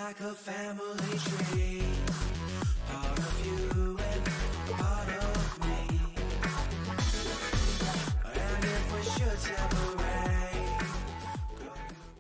like a family tree, part of you and part of me. And if we should separate.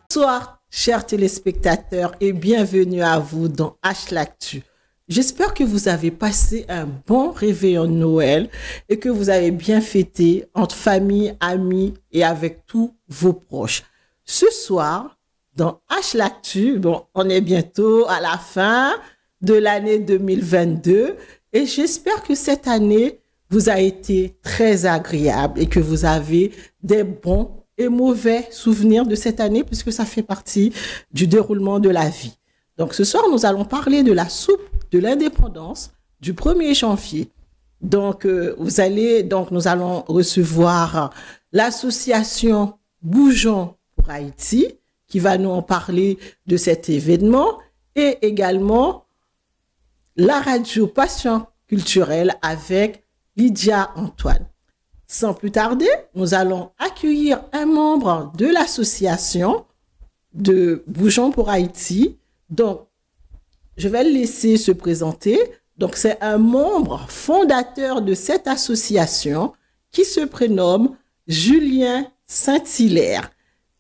Bonsoir, chers téléspectateurs, et bienvenue à vous dans H-L'Actu. J'espère que vous avez passé un bon réveillon de Noël et que vous avez bien fêté entre famille, amis et avec tous vos proches. Ce soir, dans H-L'Actu, on est bientôt à la fin de l'année 2022 et j'espère que cette année vous a été très agréable et que vous avez des bons et mauvais souvenirs de cette année puisque ça fait partie du déroulement de la vie. Donc ce soir, nous allons parler de la soupe de l'indépendance du 1er janvier. Donc, nous allons recevoir l'association Bougeons pour Haïti qui va nous en parler de cet événement et également la radio Passion culturelle avec Lydia Antoine. Sans plus tarder, nous allons accueillir un membre de l'association de Bougeons pour Haïti. Donc, je vais le laisser se présenter. Donc, c'est un membre fondateur de cette association qui se prénomme Julien Saint-Hilaire.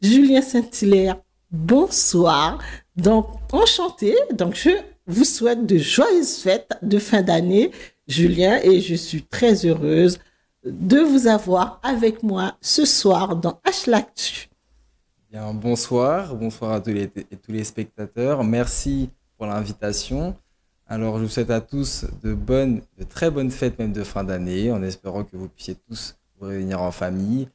Julien Saint-Hilaire, bonsoir. Donc, enchanté. Donc, je vous souhaite de joyeuses fêtes de fin d'année, Julien, et je suis très heureuse de vous avoir avec moi ce soir dans H-L'Actu. Bien, bonsoir à tous les spectateurs. Merci pour l'invitation. Alors, je vous souhaite à tous de très bonnes fêtes, même de fin d'année, en espérant que vous puissiez tous vous réunir en famille.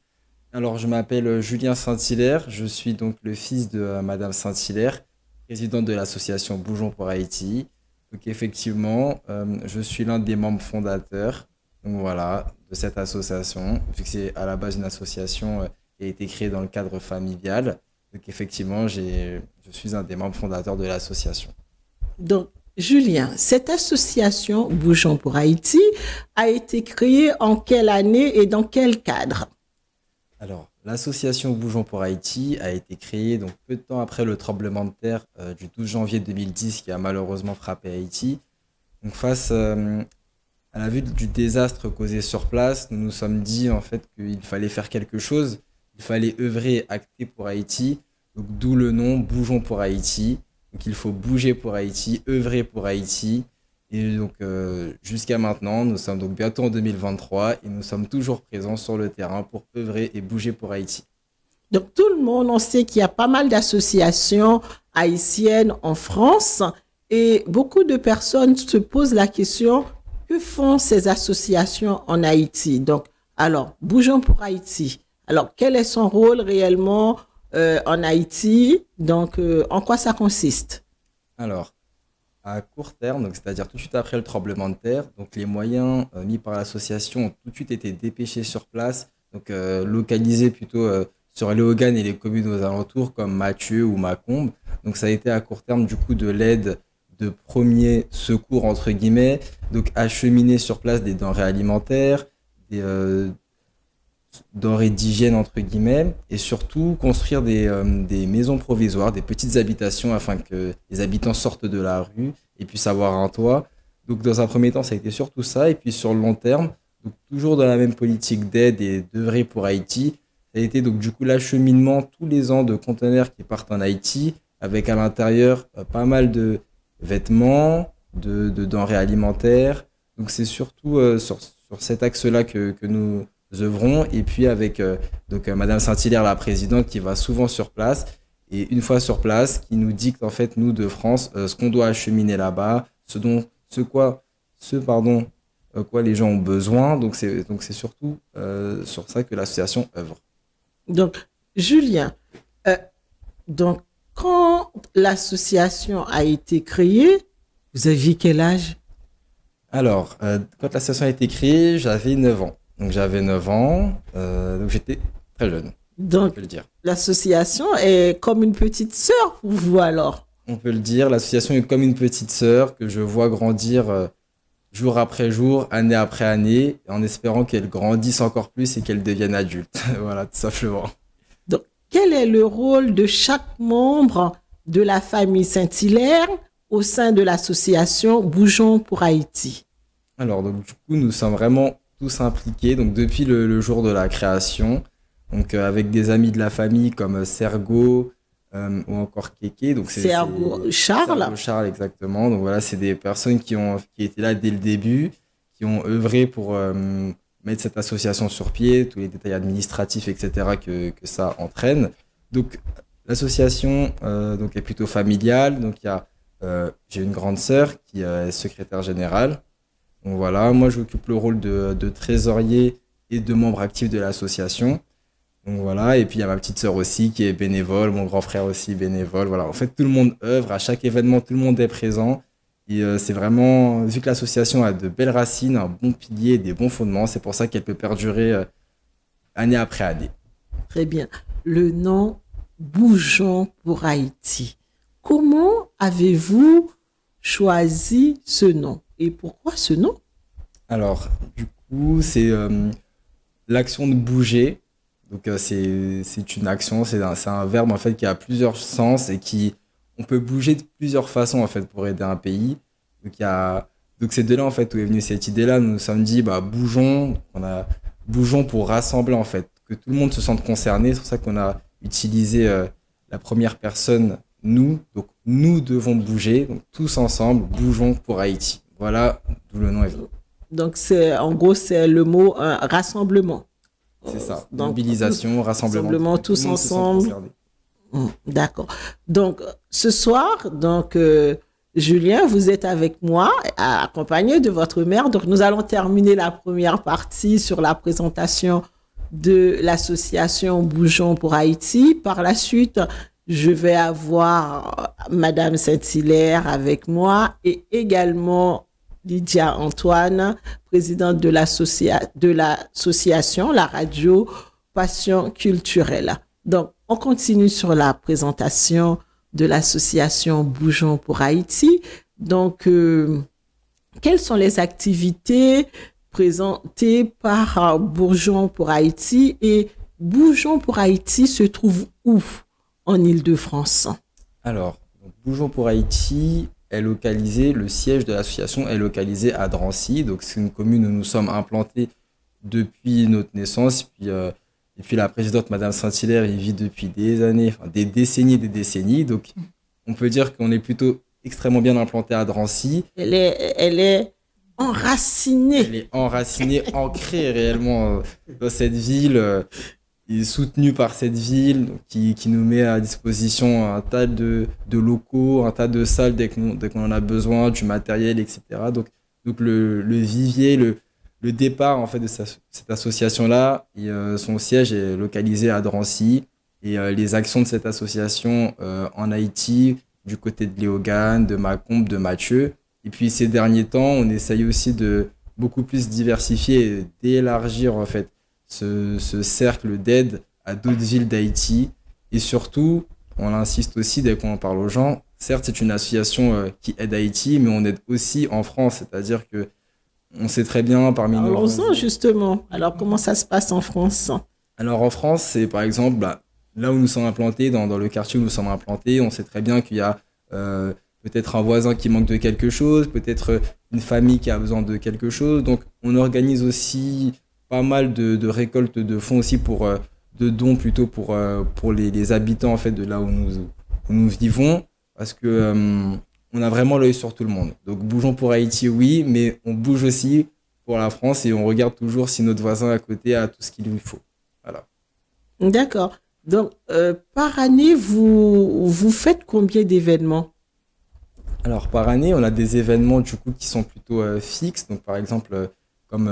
Alors, je m'appelle Julien Saint-Hilaire. Je suis donc le fils de Madame Saint-Hilaire, présidente de l'association Bougeons pour Haïti. Donc, effectivement, je suis l'un des membres fondateurs. Donc, voilà, de cette association, vu que c'est à la base une association qui a été créée dans le cadre familial. Donc, effectivement, je suis un des membres fondateurs de l'association. Donc, Julien, cette association Bougeons pour Haïti a été créée en quelle année et dans quel cadre? Alors, l'association Bougeons pour Haïti a été créée donc peu de temps après le tremblement de terre du 12 janvier 2010 qui a malheureusement frappé Haïti. Donc, face à la vue du désastre causé sur place, nous nous sommes dit en fait qu'il fallait faire quelque chose, il fallait œuvrer et acter pour Haïti, donc d'où le nom Bougeons pour Haïti. Donc il faut bouger pour Haïti, œuvrer pour Haïti. Et donc jusqu'à maintenant, nous sommes donc bientôt en 2023 et nous sommes toujours présents sur le terrain pour œuvrer et bouger pour Haïti. Donc tout le monde, on sait qu'il y a pas mal d'associations haïtiennes en France et beaucoup de personnes se posent la question: que font ces associations en Haïti? Donc, alors, Bougeons pour Haïti. Alors, quel est son rôle réellement en Haïti? Donc, en quoi ça consiste? Alors, à court terme, donc c'est-à-dire tout de suite après le tremblement de terre, donc les moyens mis par l'association ont tout de suite été dépêchés sur place, donc localisés plutôt sur Léogane et les communes aux alentours comme Mathieu ou Mâcombe. Donc, ça a été à court terme du coup de l'aide de premier secours, entre guillemets, donc acheminer sur place des denrées alimentaires, des denrées d'hygiène, entre guillemets, et surtout construire des maisons provisoires, des petites habitations afin que les habitants sortent de la rue et puissent avoir un toit. Donc dans un premier temps, ça a été surtout ça, et puis sur le long terme, donc toujours dans la même politique d'aide et d'œuvrer pour Haïti, ça a été donc du coup l'acheminement tous les ans de conteneurs qui partent en Haïti, avec à l'intérieur pas mal de vêtements, de denrées alimentaires. Donc c'est surtout sur cet axe-là que nous œuvrons. Et puis avec Madame Saint-Hilaire, la présidente, qui va souvent sur place. Et une fois sur place, qui nous dicte en fait, nous de France, ce qu'on doit acheminer là-bas, quoi les gens ont besoin. Donc c'est surtout sur ça que l'association œuvre. Donc, Julien, quand l'association a été créée, vous aviez quel âge? Alors, quand l'association a été créée, j'avais 9 ans. Donc, j'avais 9 ans, donc j'étais très jeune, donc, on peut le dire. L'association est comme une petite sœur pour vous alors? On peut le dire, l'association est comme une petite sœur que je vois grandir jour après jour, année après année, en espérant qu'elle grandisse encore plus et qu'elle devienne adulte. Voilà, tout simplement. Donc, quel est le rôle de chaque membre de la famille Saint-Hilaire au sein de l'association Bougeons pour Haïti? Alors, donc, du coup, nous sommes vraiment tous impliqués, donc depuis le jour de la création, donc avec des amis de la famille comme Sergo ou encore Kéké. Donc Sergo Charles. Sergo Charles, exactement. Donc voilà, c'est des personnes qui étaient là dès le début, qui ont œuvré pour mettre cette association sur pied, tous les détails administratifs, etc. que ça entraîne. Donc l'association donc est plutôt familiale. Donc j'ai une grande sœur qui est secrétaire générale. Donc voilà, moi j'occupe le rôle de trésorier et de membre actif de l'association. Donc voilà, et puis il y a ma petite sœur aussi qui est bénévole, mon grand frère aussi bénévole. Voilà, en fait tout le monde œuvre, à chaque événement tout le monde est présent. Et c'est vraiment, vu que l'association a de belles racines, un bon pilier, des bons fondements, c'est pour ça qu'elle peut perdurer année après année. Très bien. Le nom Bougeons pour Haïti. Comment avez-vous choisi ce nom? Et pourquoi ce nom? Alors, du coup, c'est l'action de bouger. Donc, c'est une action, c'est un verbe en fait qui a plusieurs sens et on peut bouger de plusieurs façons en fait pour aider un pays. Donc c'est de là en fait où est venue cette idée-là. Nous nous sommes dit bougeons, bougeons pour rassembler en fait, que tout le monde se sente concerné. C'est pour ça qu'on a utilisé la première personne nous. Donc nous devons bouger, donc tous ensemble, bougeons pour Haïti. Voilà d'où le nom est venu. Donc en gros c'est le mot rassemblement. C'est ça. Donc, mobilisation, rassemblement. Tous ensemble. D'accord. Donc ce soir, Julien, vous êtes avec moi, accompagné de votre mère. Donc nous allons terminer la première partie sur la présentation de l'association Bougeons pour Haïti. Par la suite, je vais avoir Madame Saint-Hilaire avec moi et également Lydia Antoine, présidente de l'association, la radio Passion culturelle. Donc, on continue sur la présentation de l'association Bougeons pour Haïti. Donc, quelles sont les activités présentées par Bougeons pour Haïti et Bougeons pour Haïti se trouve où en Île-de-France? Alors, Bougeons pour Haïti est localisé, le siège de l'association est localisé à Drancy. Donc, c'est une commune où nous sommes implantés depuis notre naissance. Et puis la présidente, Madame Saint-Hilaire, y vit depuis des années, enfin des décennies. Donc, on peut dire qu'on est plutôt extrêmement bien implanté à Drancy. Elle est enracinée. Elle est enracinée, ancrée réellement dans cette ville. Et soutenue par cette ville qui nous met à disposition un tas de locaux, un tas de salles dès qu'on en a besoin, du matériel, etc. Donc le vivier, le départ en fait de cette association-là, son siège est localisé à Drancy et les actions de cette association en Haïti, du côté de Léogane, de Mâcombe, de Mathieu. Et puis ces derniers temps, on essaye aussi de beaucoup plus diversifier et d'élargir en fait ce cercle d'aide à d'autres villes d'Haïti. Et surtout, on insiste aussi dès qu'on en parle aux gens, certes c'est une association qui aide Haïti, mais on aide aussi en France, c'est-à-dire que on sait très bien parmi nous. Parlons-en justement. Alors comment ça se passe en France? Alors en France, c'est par exemple là où nous sommes implantés, dans le quartier où nous sommes implantés, on sait très bien qu'il y a peut-être un voisin qui manque de quelque chose, peut-être une famille qui a besoin de quelque chose. Donc on organise aussi pas mal de récoltes de fonds aussi de dons plutôt pour les habitants en fait de là où nous vivons, parce que on a vraiment l'œil sur tout le monde. Donc bougeons pour Haïti, oui, mais on bouge aussi pour la France et on regarde toujours si notre voisin à côté a tout ce qu'il lui faut. Voilà. D'accord. Donc par année, vous faites combien d'événements? Alors par année, on a des événements du coup qui sont plutôt fixes. Donc par exemple, comme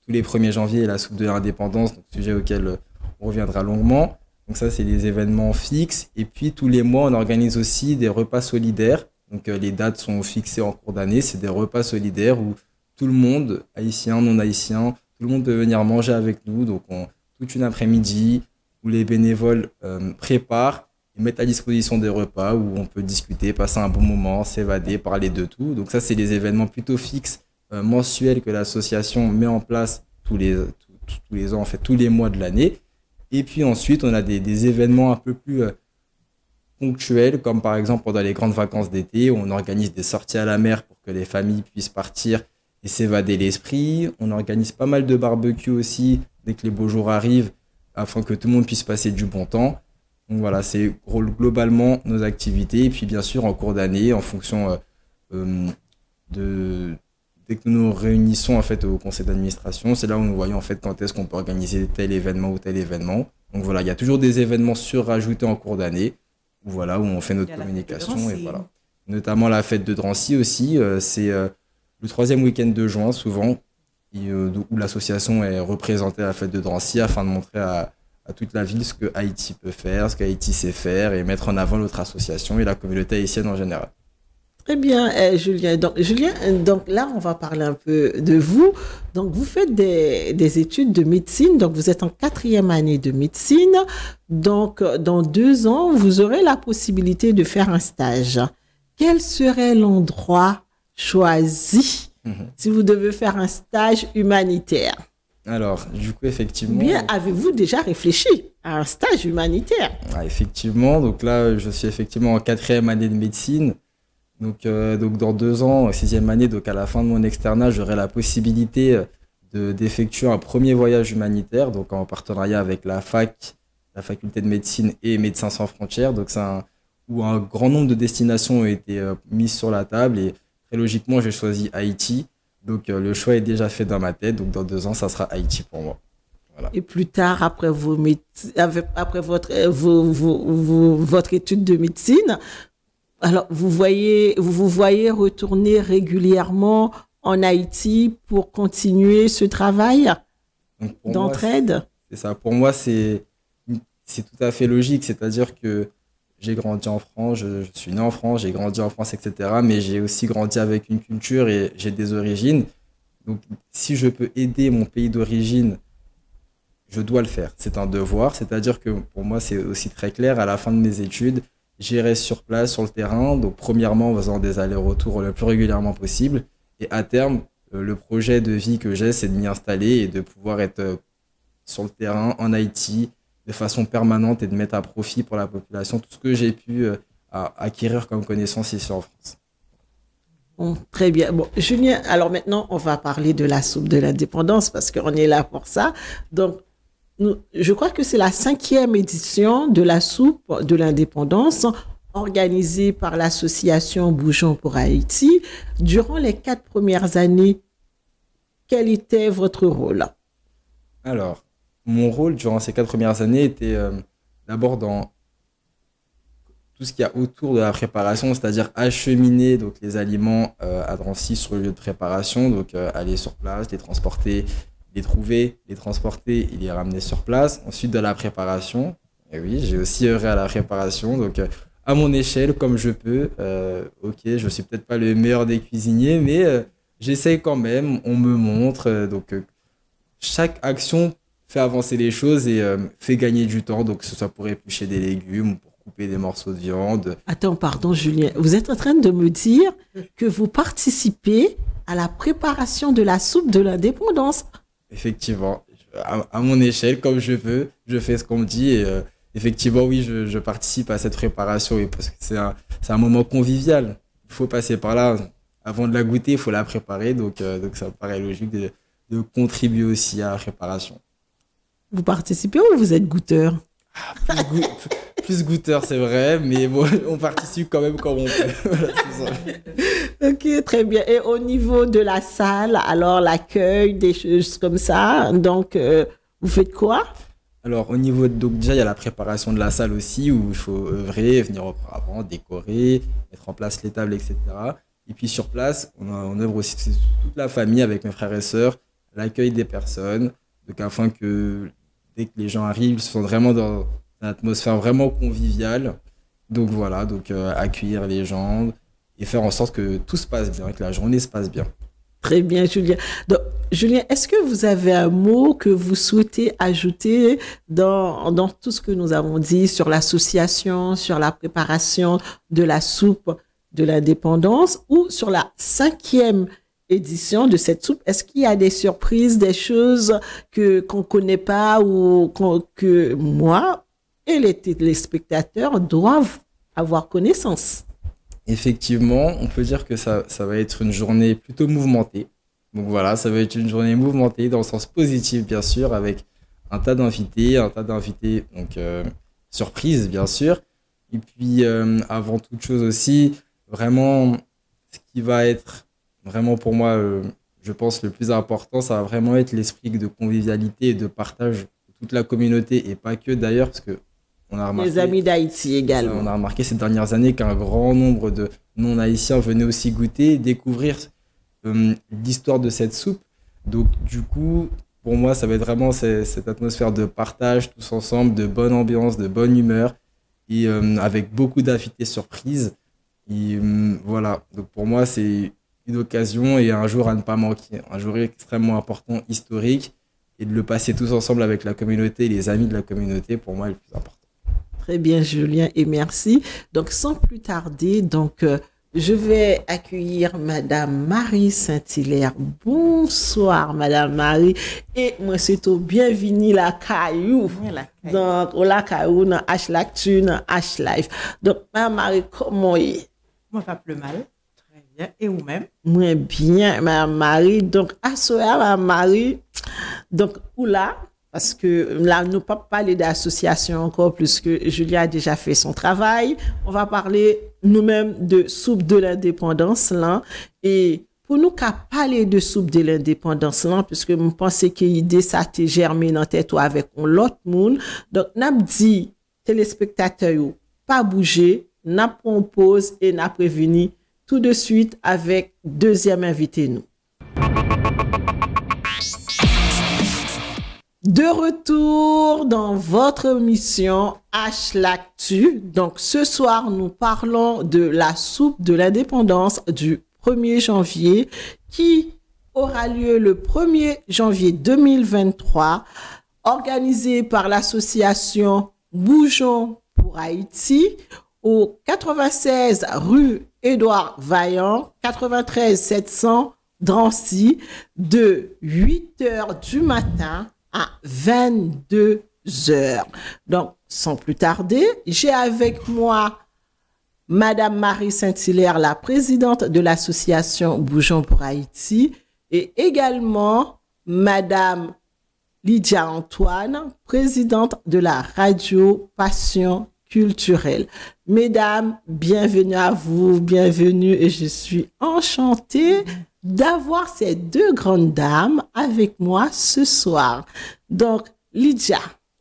tous les 1er janvier, la soupe de l'indépendance, donc sujet auquel on reviendra longuement. Donc ça, c'est des événements fixes. Et puis tous les mois, on organise aussi des repas solidaires. Donc les dates sont fixées en cours d'année. C'est des repas solidaires où tout le monde, haïtien, non haïtien, tout le monde peut venir manger avec nous. Donc toute une après-midi où les bénévoles préparent et mettent à disposition des repas où on peut discuter, passer un bon moment, s'évader, parler de tout. Donc ça, c'est des événements plutôt fixes, mensuels que l'association met en place tous les ans, en fait tous les mois de l'année. Et puis ensuite, on a des événements un peu plus ponctuelles, comme par exemple pendant les grandes vacances d'été, où on organise des sorties à la mer pour que les familles puissent partir et s'évader l'esprit. On organise pas mal de barbecues aussi dès que les beaux jours arrivent, afin que tout le monde puisse passer du bon temps. Donc voilà, c'est globalement nos activités. Et puis bien sûr, en cours d'année, en fonction de... Dès que nous nous réunissons en fait, au conseil d'administration, c'est là où nous voyons en fait, quand est-ce qu'on peut organiser tel événement ou tel événement. Donc voilà, il y a toujours des événements surajoutés en cours d'année, voilà, où on fait notre communication. Et voilà. Notamment la fête de Drancy aussi, c'est le 3e week-end de juin souvent, où l'association est représentée à la fête de Drancy afin de montrer à toute la ville ce que Haïti peut faire, ce qu'Haïti sait faire et mettre en avant notre association et la communauté haïtienne en général. Très bien, Julien. Donc là, on va parler un peu de vous. Donc, vous faites des études de médecine. Donc, vous êtes en 4e année de médecine. Donc, dans 2 ans, vous aurez la possibilité de faire un stage. Quel serait l'endroit choisi si vous devez faire un stage humanitaire? Alors, du coup, effectivement... Bien, avez-vous déjà réfléchi à un stage humanitaire? Effectivement. Donc là, je suis effectivement en 4e année de médecine. Donc dans 2 ans, 6e année, donc à la fin de mon externat, j'aurai la possibilité d'effectuer un premier voyage humanitaire, donc en partenariat avec la faculté de médecine et Médecins sans frontières. Donc où un grand nombre de destinations ont été mises sur la table et très logiquement, j'ai choisi Haïti. Donc le choix est déjà fait dans ma tête. Donc dans 2 ans, ça sera Haïti pour moi. Voilà. Et plus tard, après votre étude de médecine, alors, vous vous voyez retourner régulièrement en Haïti pour continuer ce travail d'entraide? C'est ça. Pour moi, c'est tout à fait logique. C'est-à-dire que j'ai grandi en France, je suis né en France, j'ai grandi en France, etc. Mais j'ai aussi grandi avec une culture et j'ai des origines. Donc, si je peux aider mon pays d'origine, je dois le faire. C'est un devoir. C'est-à-dire que pour moi, c'est aussi très clair. À la fin de mes études, j'irai sur place, sur le terrain, donc premièrement en faisant des allers-retours le plus régulièrement possible. Et à terme, le projet de vie que j'ai, c'est de m'y installer et de pouvoir être sur le terrain en Haïti de façon permanente et de mettre à profit pour la population tout ce que j'ai pu acquérir comme connaissance ici en France. Bon, très bien. Bon, Julien, alors maintenant, on va parler de la soupe de l'indépendance parce qu'on est là pour ça. Donc, je crois que c'est la 5e édition de la soupe de l'indépendance organisée par l'association Bougeons pour Haïti. Durant les 4 premières années, quel était votre rôle? Alors, mon rôle durant ces 4 premières années était d'abord dans tout ce qu'il y a autour de la préparation, c'est-à-dire acheminer donc, les aliments à Drancy sur le lieu de préparation, donc aller sur place, les transporter, les trouver, les transporter et les ramener sur place. Ensuite, de la préparation. Et oui, j'ai aussi œuvré à la préparation. Donc, à mon échelle, comme je peux. Ok, je suis peut-être pas le meilleur des cuisiniers, mais j'essaye quand même. On me montre. Donc, chaque action fait avancer les choses et fait gagner du temps. Donc, que ce soit pour éplucher des légumes ou pour couper des morceaux de viande. Attends, pardon, Julien. Vous êtes en train de me dire que vous participez à la préparation de la soupe de l'indépendance? Effectivement, à mon échelle, comme je peux, je fais ce qu'on me dit. Et effectivement, oui, je participe à cette préparation parce que c'est un moment convivial. Il faut passer par là. Avant de la goûter, il faut la préparer. Donc ça me paraît logique de contribuer aussi à la préparation. Vous participez ou vous êtes goûteur? Plus goûteur, c'est vrai, mais bon, on participe quand même comme on peut. Voilà, c'est ça. Ok, très bien. Et au niveau de la salle, alors l'accueil, des choses comme ça, donc vous faites quoi? Alors, au niveau donc déjà, il y a la préparation de la salle aussi, où il faut œuvrer, venir auparavant, décorer, mettre en place les tables, etc. Et puis sur place, on œuvre aussi toute la famille avec mes frères et sœurs, l'accueil des personnes, donc afin que dès que les gens arrivent, ils sont vraiment dans une atmosphère vraiment conviviale. Donc voilà, donc accueillir les gens et faire en sorte que tout se passe bien, que la journée se passe bien. Très bien, Julien. Donc, Julien, est-ce que vous avez un mot que vous souhaitez ajouter dans tout ce que nous avons dit sur l'association, sur la préparation de la soupe de l'indépendance ou sur la 5e édition de cette soupe? Est-ce qu'il y a des surprises, des choses qu'on ne connaît pas ou que moi et les téléspectateurs doivent avoir connaissance. Effectivement, on peut dire que ça va être une journée plutôt mouvementée. Donc voilà, ça va être une journée mouvementée dans le sens positif, bien sûr, avec un tas d'invités, donc surprise, bien sûr. Et puis, avant toute chose aussi, vraiment, ce qui va être vraiment pour moi, je pense, le plus important, ça va vraiment être l'esprit de convivialité et de partage de toute la communauté, et pas que d'ailleurs, parce que on a remarqué, Les amis d'Haïti également. on a remarqué ces dernières années qu'un grand nombre de non-haïtiens venaient aussi goûter, découvrir l'histoire de cette soupe. Donc, du coup, pour moi, ça va être vraiment cette atmosphère de partage tous ensemble, de bonne ambiance, de bonne humeur, et avec beaucoup d'invités surprises. Et voilà, donc pour moi, c'est une occasion et un jour à ne pas manquer, un jour extrêmement important, historique, et de le passer tous ensemble avec la communauté et les amis de la communauté, pour moi, est le plus important. Très bien, Julien, et merci. Donc, sans plus tarder, je vais accueillir Madame Marie Saint-Hilaire. Bonsoir, Madame Marie. Et moi, c'est au bienvenue la Caillou. Donc, au la Caillou, dans H-Lactu, dans H-Life. Donc, Madame Marie, comment est? Moi, pas plus mal. Très bien. Et vous-même? Moi, bien, Madame Marie. Donc, à ce soir, Madame Marie. Donc, où là? Parce que là, nous ne pas parler d'association encore, puisque Julia a déjà fait son travail. On va parler nous-mêmes de soupe de l'indépendance là. Et pour nous qu'à parler de soupe de l'indépendance là, puisque je pense que l'idée ça t'est germé dans tête ou avec l'autre monde. Donc, n'a dit téléspectateurs, pas bouger, n'a propose et n'a prévenu tout de suite avec deuxième invité nous. De retour dans votre émission H-Lactu. Donc, ce soir, nous parlons de la soupe de l'indépendance du 1er janvier qui aura lieu le 1er janvier 2023, organisée par l'association Bougeons pour Haïti au 96 rue Édouard Vaillant, 93 700 Drancy, de 8h du matin à 22 heures. Donc, sans plus tarder, j'ai avec moi Madame Marie Saint-Hilaire, la présidente de l'association Bougeons pour Haïti, et également Madame Lydia Antoine, présidente de la radio Passion Culturelle. Mesdames, bienvenue à vous, bienvenue, et je suis enchantée d'avoir ces deux grandes dames avec moi ce soir. Donc, Lydia.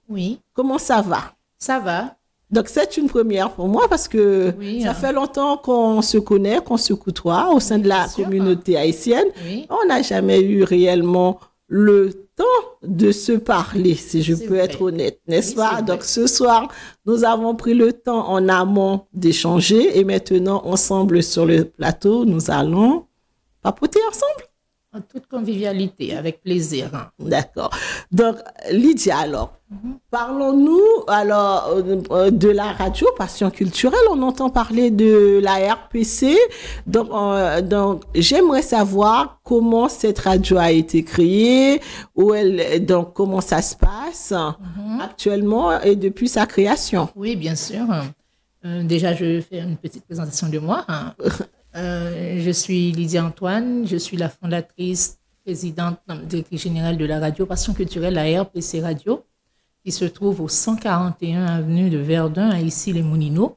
Oui. Comment ça va? Ça va. Donc, c'est une première pour moi parce que ça fait longtemps qu'on se connaît, qu'on se côtoie au sein de la communauté haïtienne. Oui. On n'a jamais eu réellement le temps de se parler, si je peux être honnête, n'est-ce pas? Donc, ce soir, nous avons pris le temps en amont d'échanger et maintenant, ensemble sur le plateau, nous allons papoter ensemble? En toute convivialité, avec plaisir. D'accord. Donc, Lydia, alors, parlons-nous alors de la radio Passion Culturelle. On entend parler de la RPC. Donc j'aimerais savoir comment cette radio a été créée, donc comment ça se passe actuellement et depuis sa création. Oui, bien sûr. Déjà, je vais faire une petite présentation de moi. Je suis Lydia Antoine, je suis la fondatrice, présidente, directrice générale de la radio Passion Culturelle, la RPC Radio, qui se trouve au 141 avenue de Verdun, à Issy-les-Moulineaux.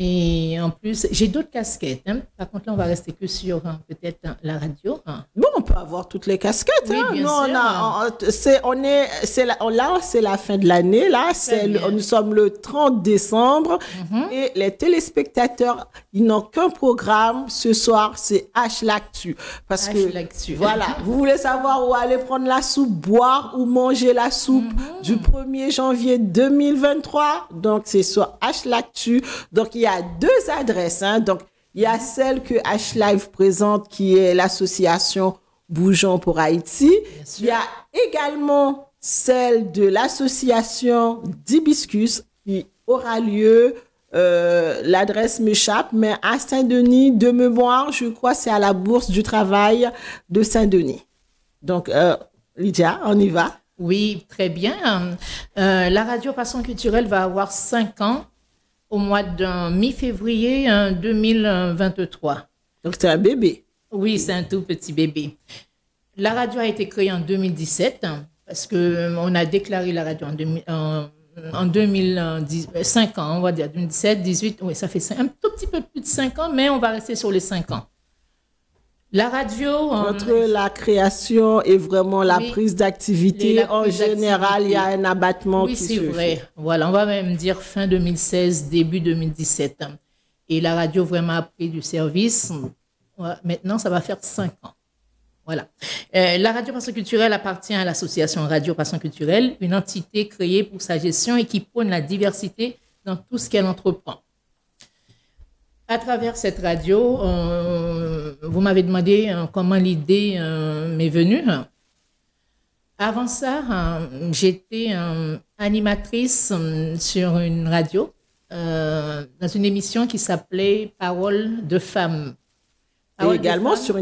Et en plus, j'ai d'autres casquettes. Par contre, là, on va rester que sur peut-être la radio. Bon, on peut avoir toutes les casquettes. Oui, bien sûr. Là, c'est la fin de l'année. Là, nous sommes le 30 décembre. Et les téléspectateurs, ils n'ont qu'un programme. Ce soir, c'est H-Lactu. Parce que, voilà, vous voulez savoir où aller prendre la soupe, boire ou manger la soupe du 1er janvier 2023. Donc, c'est sur H-Lactu. Donc, il y a deux adresses. Donc, il y a celle que H-Live présente, qui est l'association Bougeons pour Haïti. Il y a également celle de l'association d'Hibiscus qui aura lieu, l'adresse m'échappe, mais à Saint-Denis, de mémoire, je crois c'est à la Bourse du Travail de Saint-Denis. Donc, Lydia, on y va? Oui, très bien. La radio Passion Culturelle va avoir 5 ans. au mois de mi-février 2023. Donc, c'est un bébé. Oui, c'est un tout petit bébé. La radio a été créée en 2017 parce qu'on a déclaré la radio en 2010, 5 ans, on va dire 2017, 18, oui, ça fait un tout petit peu plus de 5 ans, mais on va rester sur les 5 ans. La radio... Entre la création et vraiment la Oui, prise d'activité, en prise général, il y a un abattement Oui, qui c'est se vrai. fait. Voilà, on va même dire fin 2016, début 2017. Et la radio vraiment a pris du service. Ouais, maintenant, ça va faire 5 ans. Voilà. La Radio Passion Culturelle appartient à l'association Radio Passion Culturelle, une entité créée pour sa gestion et qui prône la diversité dans tout ce qu'elle entreprend. À travers cette radio, vous m'avez demandé comment l'idée m'est venue. Avant ça, j'étais animatrice sur une radio, dans une émission qui s'appelait Paroles de femmes. Et également sur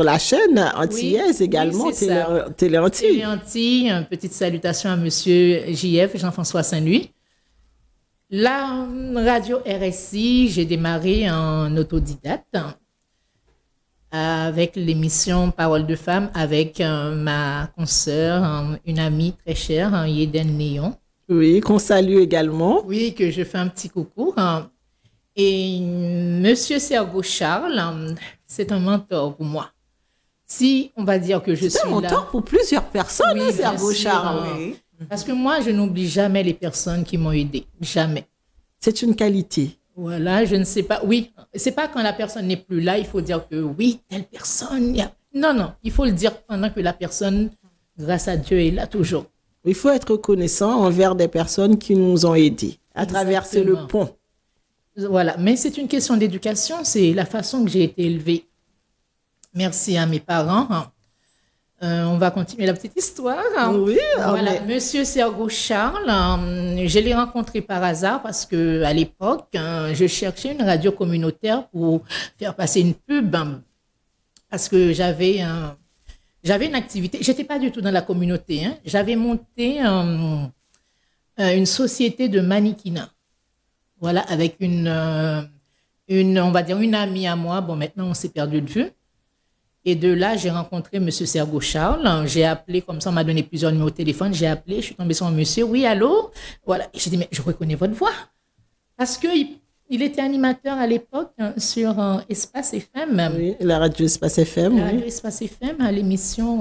la chaîne antillaise, également, oui, c'est ça. Télé Antilles. Télé Antilles, une petite salutation à monsieur JF, Jean-François Saint-Louis. La radio RSI, j'ai démarré en autodidacte avec l'émission Paroles de femmes avec ma consoeur, une amie très chère, Yéden Léon. Oui, qu'on salue également. Oui, que je fais un petit coucou. Et monsieur Sergo Charles, c'est un mentor pour moi. Si on va dire que je C'est suis un là... mentor pour plusieurs personnes, Oui, hein, bien Sergo sûr, Charles. hein. Parce que moi, je n'oublie jamais les personnes qui m'ont aidé. Jamais. C'est une qualité. Voilà, je ne sais pas. Oui, c'est pas quand la personne n'est plus là, il faut dire que oui, telle personne. Non, non, il faut le dire pendant que la personne, grâce à Dieu, est là toujours. Il faut être reconnaissant envers des personnes qui nous ont aidés à traverser le Exactement. pont. Voilà, mais c'est une question d'éducation, c'est la façon que j'ai été élevée. Merci à mes parents. On va continuer la petite histoire. Oui, Voilà, monsieur Sergo Charles, je l'ai rencontré par hasard parce que à l'époque, je cherchais une radio communautaire pour faire passer une pub parce que j'avais une activité. J'étais pas du tout dans la communauté. Hein. J'avais monté une société de mannequinat. Voilà, avec on va dire une amie à moi. Bon, maintenant on s'est perdu de vue. Et de là, j'ai rencontré monsieur Sergo Charles. J'ai appelé, comme ça, on m'a donné plusieurs numéros de téléphone. J'ai appelé, je suis tombée sur un monsieur. Oui, allô? Voilà. J'ai dit, mais je reconnais votre voix. Parce qu'il était animateur à l'époque sur Espace FM. Oui, la radio Espace FM. La radio Espace FM, à l'émission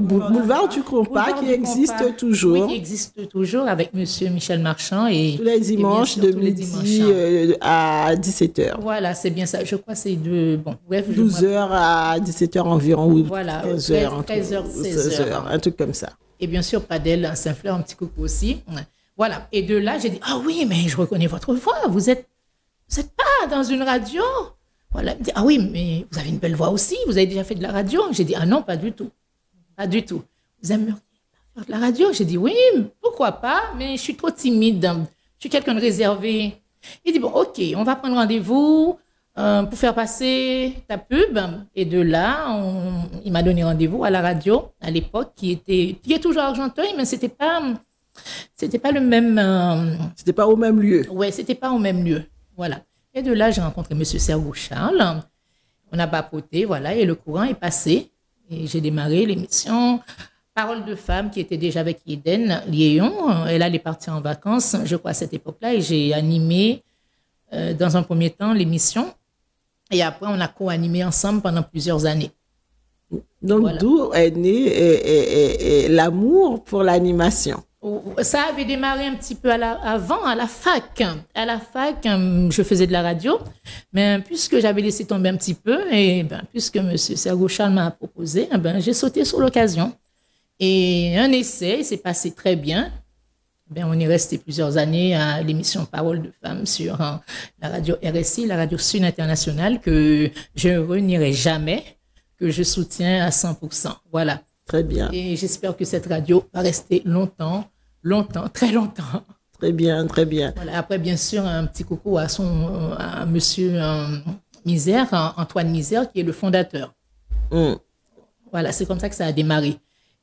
Boulevard du Compas, qui existe toujours. Oui, qui existe toujours avec monsieur Michel Marchand. Et, tous les dimanches et bien sûr, de tous les midi dimanches. à 17h. Voilà, c'est bien ça. Je crois que c'est bon, bref. 12h à 17h environ, ou Voilà, 15h, 13h, 16h. un truc comme ça. Et bien sûr, Padel, Saint-Fleur, un petit coucou aussi. Voilà. Et de là, j'ai dit, ah oui, mais je reconnais votre voix. Vous êtes pas dans une radio. Voilà. Il me dit, ah oui, mais vous avez une belle voix aussi. Vous avez déjà fait de la radio. J'ai dit, ah non, pas du tout. Pas du tout. Vous aimeriez faire de la radio? J'ai dit, oui, pourquoi pas, mais je suis trop timide. Je suis quelqu'un de réservé. Il dit, bon, ok, on va prendre rendez-vous pour faire passer ta pub. Et de là, il m'a donné rendez-vous à la radio à l'époque, qui est toujours à Argenteuil, mais c'était pas le même. C'était pas au même lieu. Ouais, c'était pas au même lieu. Voilà. Et de là, j'ai rencontré monsieur Sergo Charles. On a papoté, voilà, et le courant est passé. Et j'ai démarré l'émission Paroles de femmes, qui était déjà avec Yéden Léon. Elle allait partir en vacances, je crois, à cette époque-là, et j'ai animé dans un premier temps l'émission. Et après, on a co-animé ensemble pendant plusieurs années. Donc, Voilà. d'où est né l'amour pour l'animation. Ça avait démarré un petit peu avant, à la fac. À la fac, je faisais de la radio, mais puisque j'avais laissé tomber un petit peu, et puisque M. Sergo Charles m'a proposé, j'ai sauté sur l'occasion. Et un essai, s'est passé très bien. On est resté plusieurs années à l'émission Paroles de femmes sur la radio RSI, la radio Sud Internationale, que je ne renierai jamais, que je soutiens à 100%. Voilà. Très bien. Et j'espère que cette radio va rester longtemps, très longtemps. Très bien, très bien. Voilà. Après, bien sûr, un petit coucou à monsieur Misère, Antoine Misère, qui est le fondateur. Voilà, c'est comme ça que ça a démarré.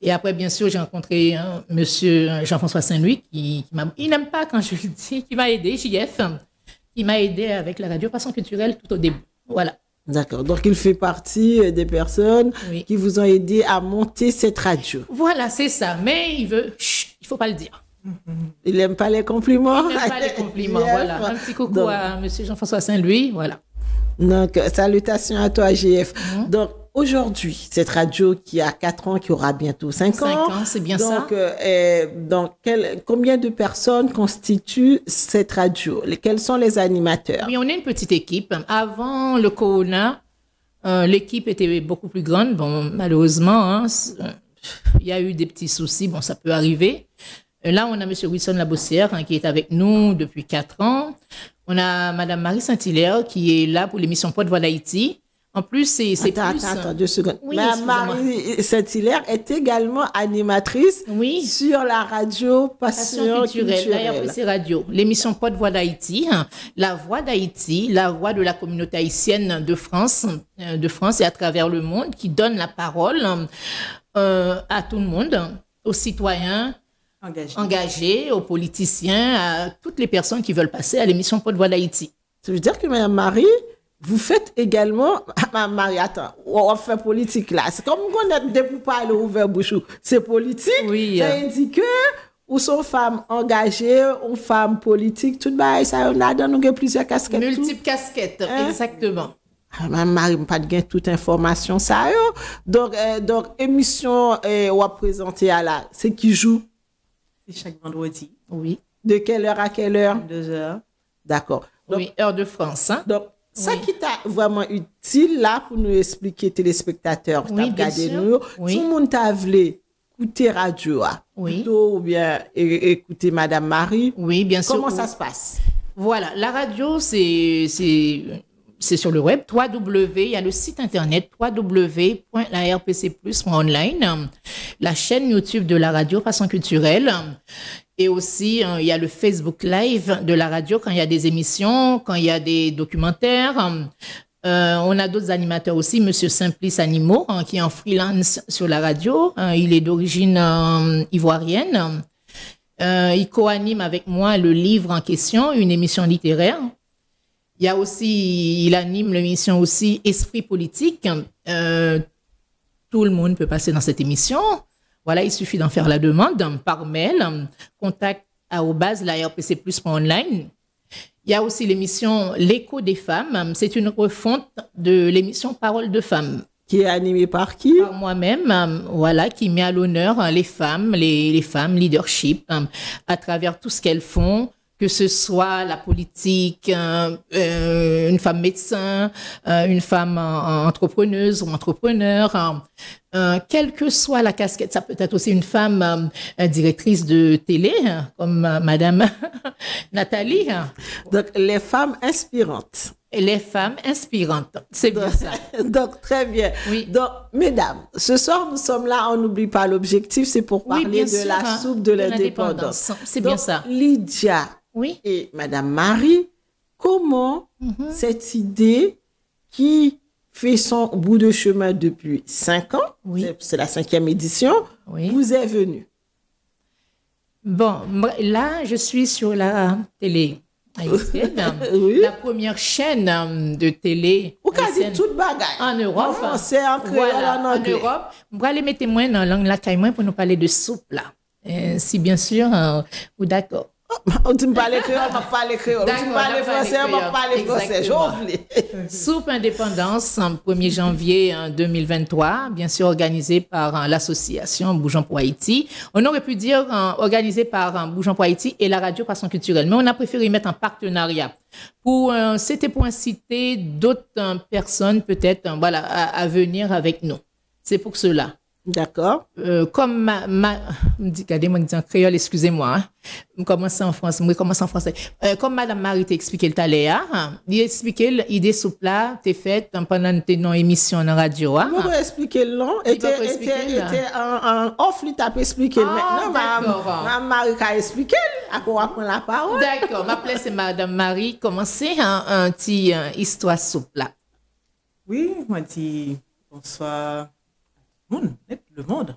Et après, bien sûr, j'ai rencontré monsieur Jean-François Saint-Louis il n'aime pas quand je le dis, qui m'a aidé, JF, qui m'a aidé avec la radio Passion Culturelle tout au début. Voilà. D'accord. Donc, il fait partie des personnes Oui. qui vous ont aidé à monter cette radio. Voilà, c'est ça. Mais il faut pas le dire. Il n'aime pas les compliments. Il n'aime pas les compliments, Yes. voilà. Un petit coucou Donc, à monsieur Jean-François Saint-Louis, voilà. Donc, salutations à toi, GF. Donc, aujourd'hui, cette radio qui a 4 ans, qui aura bientôt 5 ans. 5 ans, c'est bien donc, ça. Combien de personnes constituent cette radio? Quels sont les animateurs? Oui, on est une petite équipe. Avant le corona, l'équipe était beaucoup plus grande. Bon, malheureusement, hein, il y a eu des petits soucis. Bon, ça peut arriver. Là, on a monsieur Wilson Labossière qui est avec nous depuis 4 ans. On a madame Marie Saint-Hilaire qui est là pour l'émission Porte-Voix d'Haïti. En plus, c'est plus... Attends, 2 secondes. Oui, Madame Marie Saint-Hilaire est également animatrice Oui. sur la radio Passion Culturelle. La RPC Radio, l'émission Porte-Voix d'Haïti, la voix d'Haïti, la voix de la communauté haïtienne de France et à travers le monde, qui donne la parole à tout le monde, aux citoyens engagés, aux politiciens, à toutes les personnes qui veulent passer à l'émission Porte-Voix d'Haïti. Ça veut dire que Madame Marie, vous faites également... Madame Marie, attends, on fait politique là. C'est comme on a des pour parler ouvert bouchou. C'est politique. Oui. Ça indique que ou sont femmes engagées, ou femmes politiques, tout bas, ça on a dans nous plusieurs casquettes. Multiples casquettes, Hein? exactement. Madame Marie, pas de gain toute information ça yo. Donc émission on va présenter à la, c'est qui joue C'est chaque vendredi, Oui. de quelle heure à quelle heure? 2 heures. D'accord. Donc, Oui, heure de France. Hein? Donc, ça Oui. qui t'a vraiment utile là pour nous expliquer, téléspectateurs, Oui, t'as bien regardé sûr. nous, Oui. tout le monde t'a voulu écouter radio, Oui. plutôt, ou bien écouter Madame Marie. Oui, bien sûr. Comment oui. ça se passe? Voilà, la radio, c'est sur le web, il y a le site internet www.larpcplus.online, la chaîne YouTube de la radio Passion Culturelle, et aussi il y a le Facebook Live de la radio quand il y a des émissions, quand il y a des documentaires. On a d'autres animateurs aussi, Monsieur Simplice Animaux, qui est en freelance sur la radio. Il est d'origine ivoirienne. Il co-anime avec moi le livre en question, une émission littéraire. Il anime l'émission aussi Esprit politique. Tout le monde peut passer dans cette émission. Voilà, il suffit d'en faire la demande par mail, contact@larpcplus.online. Il y a aussi l'émission L'écho des femmes. C'est une refonte de l'émission Parole de femmes. Qui est animé par qui? Par moi-même, voilà, qui met à l'honneur les femmes, les femmes leadership, à travers tout ce qu'elles font, que ce soit la politique, une femme médecin, une femme entrepreneuse ou entrepreneur, quelle que soit la casquette, ça peut être aussi une femme directrice de télé, comme Madame Nathalie. Donc, les femmes inspirantes. Et les femmes inspirantes, c'est bien ça. Donc, très bien. Oui. Donc, mesdames, ce soir, nous sommes là, on n'oublie pas l'objectif, c'est pour Oui, parler bien de sûr, la hein, soupe de de l'indépendance. l'indépendance. C'est bien Donc, ça. Lydia Oui. et Madame Marie, comment cette idée qui fait son bout de chemin depuis 5 ans, Oui. c'est la 5e édition, Oui. vous est venue? Bon, là, je suis sur la télé haïtienne, Oui. la première chaîne de télé Ou quasi haïtienne toute bagaille. en Europe. En français, en créole, Voilà, en en anglais. Europe. Je vais aller mettre moins dans la langue la caille pour nous parler de soupe, là. Si bien sûr, ou d'accord. Tu me parles créole, je parle créole. Tu me D'accord, parles on va français, parler je parle français. Exactement. J'oublie. Soupe Indépendance, 1er janvier 2023, bien sûr organisée par l'association Bougeons pour Haïti. On aurait pu dire organisée par Bougeons pour Haïti et la radio Passion Culturelle, mais on a préféré mettre en partenariat. C'était pour inciter d'autres personnes peut-être voilà, à venir avec nous. C'est pour cela. D'accord. Comme regardez-moi en créole, excusez-moi. Je commence en français. Comme Madame Marie t'a expliqué le taléa, il expliqué l'idée souple là, t'es faite pendant une émission en radio. Vous pouvez expliquer le nom. Était en off, il t'a expliqué. Maintenant, Madame Marie a expliqué. À quoi prendre la parole? D'accord. Ma place c'est Madame Marie. Commencez un petit histoire souple là. Oui, moi dis bonsoir le monde.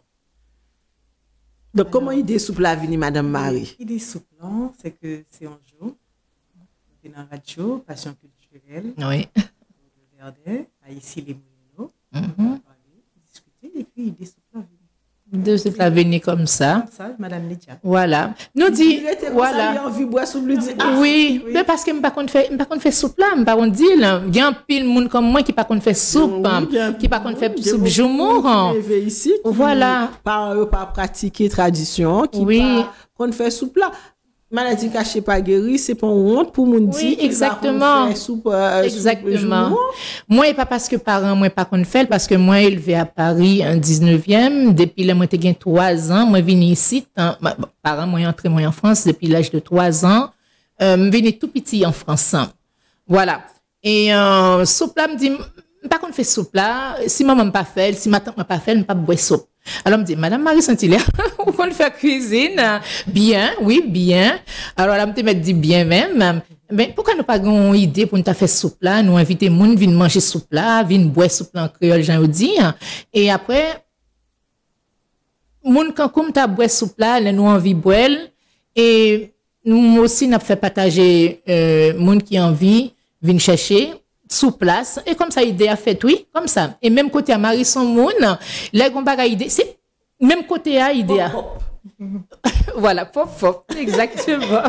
Donc, comment idée souple la vini, Madame Marie? L'idée souple, c'est que c'est un jour, on est dans la radio, Passion culturelle, Oui. au Verdun, à ici les Moulineaux, on va parler, discuter, et puis idée souple la vini. De cette avenue comme ça. Comme ça, Madame Lydia. Voilà. Nous dit, Il était comme ça, voilà. il a envie de boire souple, lui dit, ah, Oui, mais parce que je ne pas qu'on fait soupe là, je ne pas qu'on dit là. Il y a un pile monde comme moi qui pas qu'on fait soupe, qui pas qu'on fait soupe joumou. Ici, qui Voilà. Par pratiquer tradition, qui Oui. pas qu'on fait soupe là. Maladie cachée pas guérie, c'est pas une honte pour mon dire. Oui, exactement. Exactement. Moi, et pas parce que parents, moi, pas qu'on fait, parce que moi, élevé à Paris en 19e, depuis là, moi, j'ai 3 ans, moi, venu ici, parents, moi, entré, moi, en France, depuis l'âge de 3 ans, venu tout petit en France. Voilà. Et, soupe là, me dit, pas qu'on fait soupe là, si maman m'a pas fait, si ma tante m'a pas fait, je pas boire soupe. Alors, me dit, Madame Marie Saint-Hilaire, vous pouvez faire cuisine? Bien, oui, bien. Alors, là, me dit bien même. Mais pourquoi nous pas une idée pour nous faire soupe là? Nous inviter moun, viennent manger soupe là, viennent boire soupe là en créole, j'en dis. Et après, moun quand comme t'as boire soupe là, nous envie boire. Et nous aussi, nous fait partager, moun qui envie, viennent chercher sous place et comme ça idée a fait oui comme ça et même côté à Marie son monde les gon bagay idée c'est même côté à idée voilà pop exactement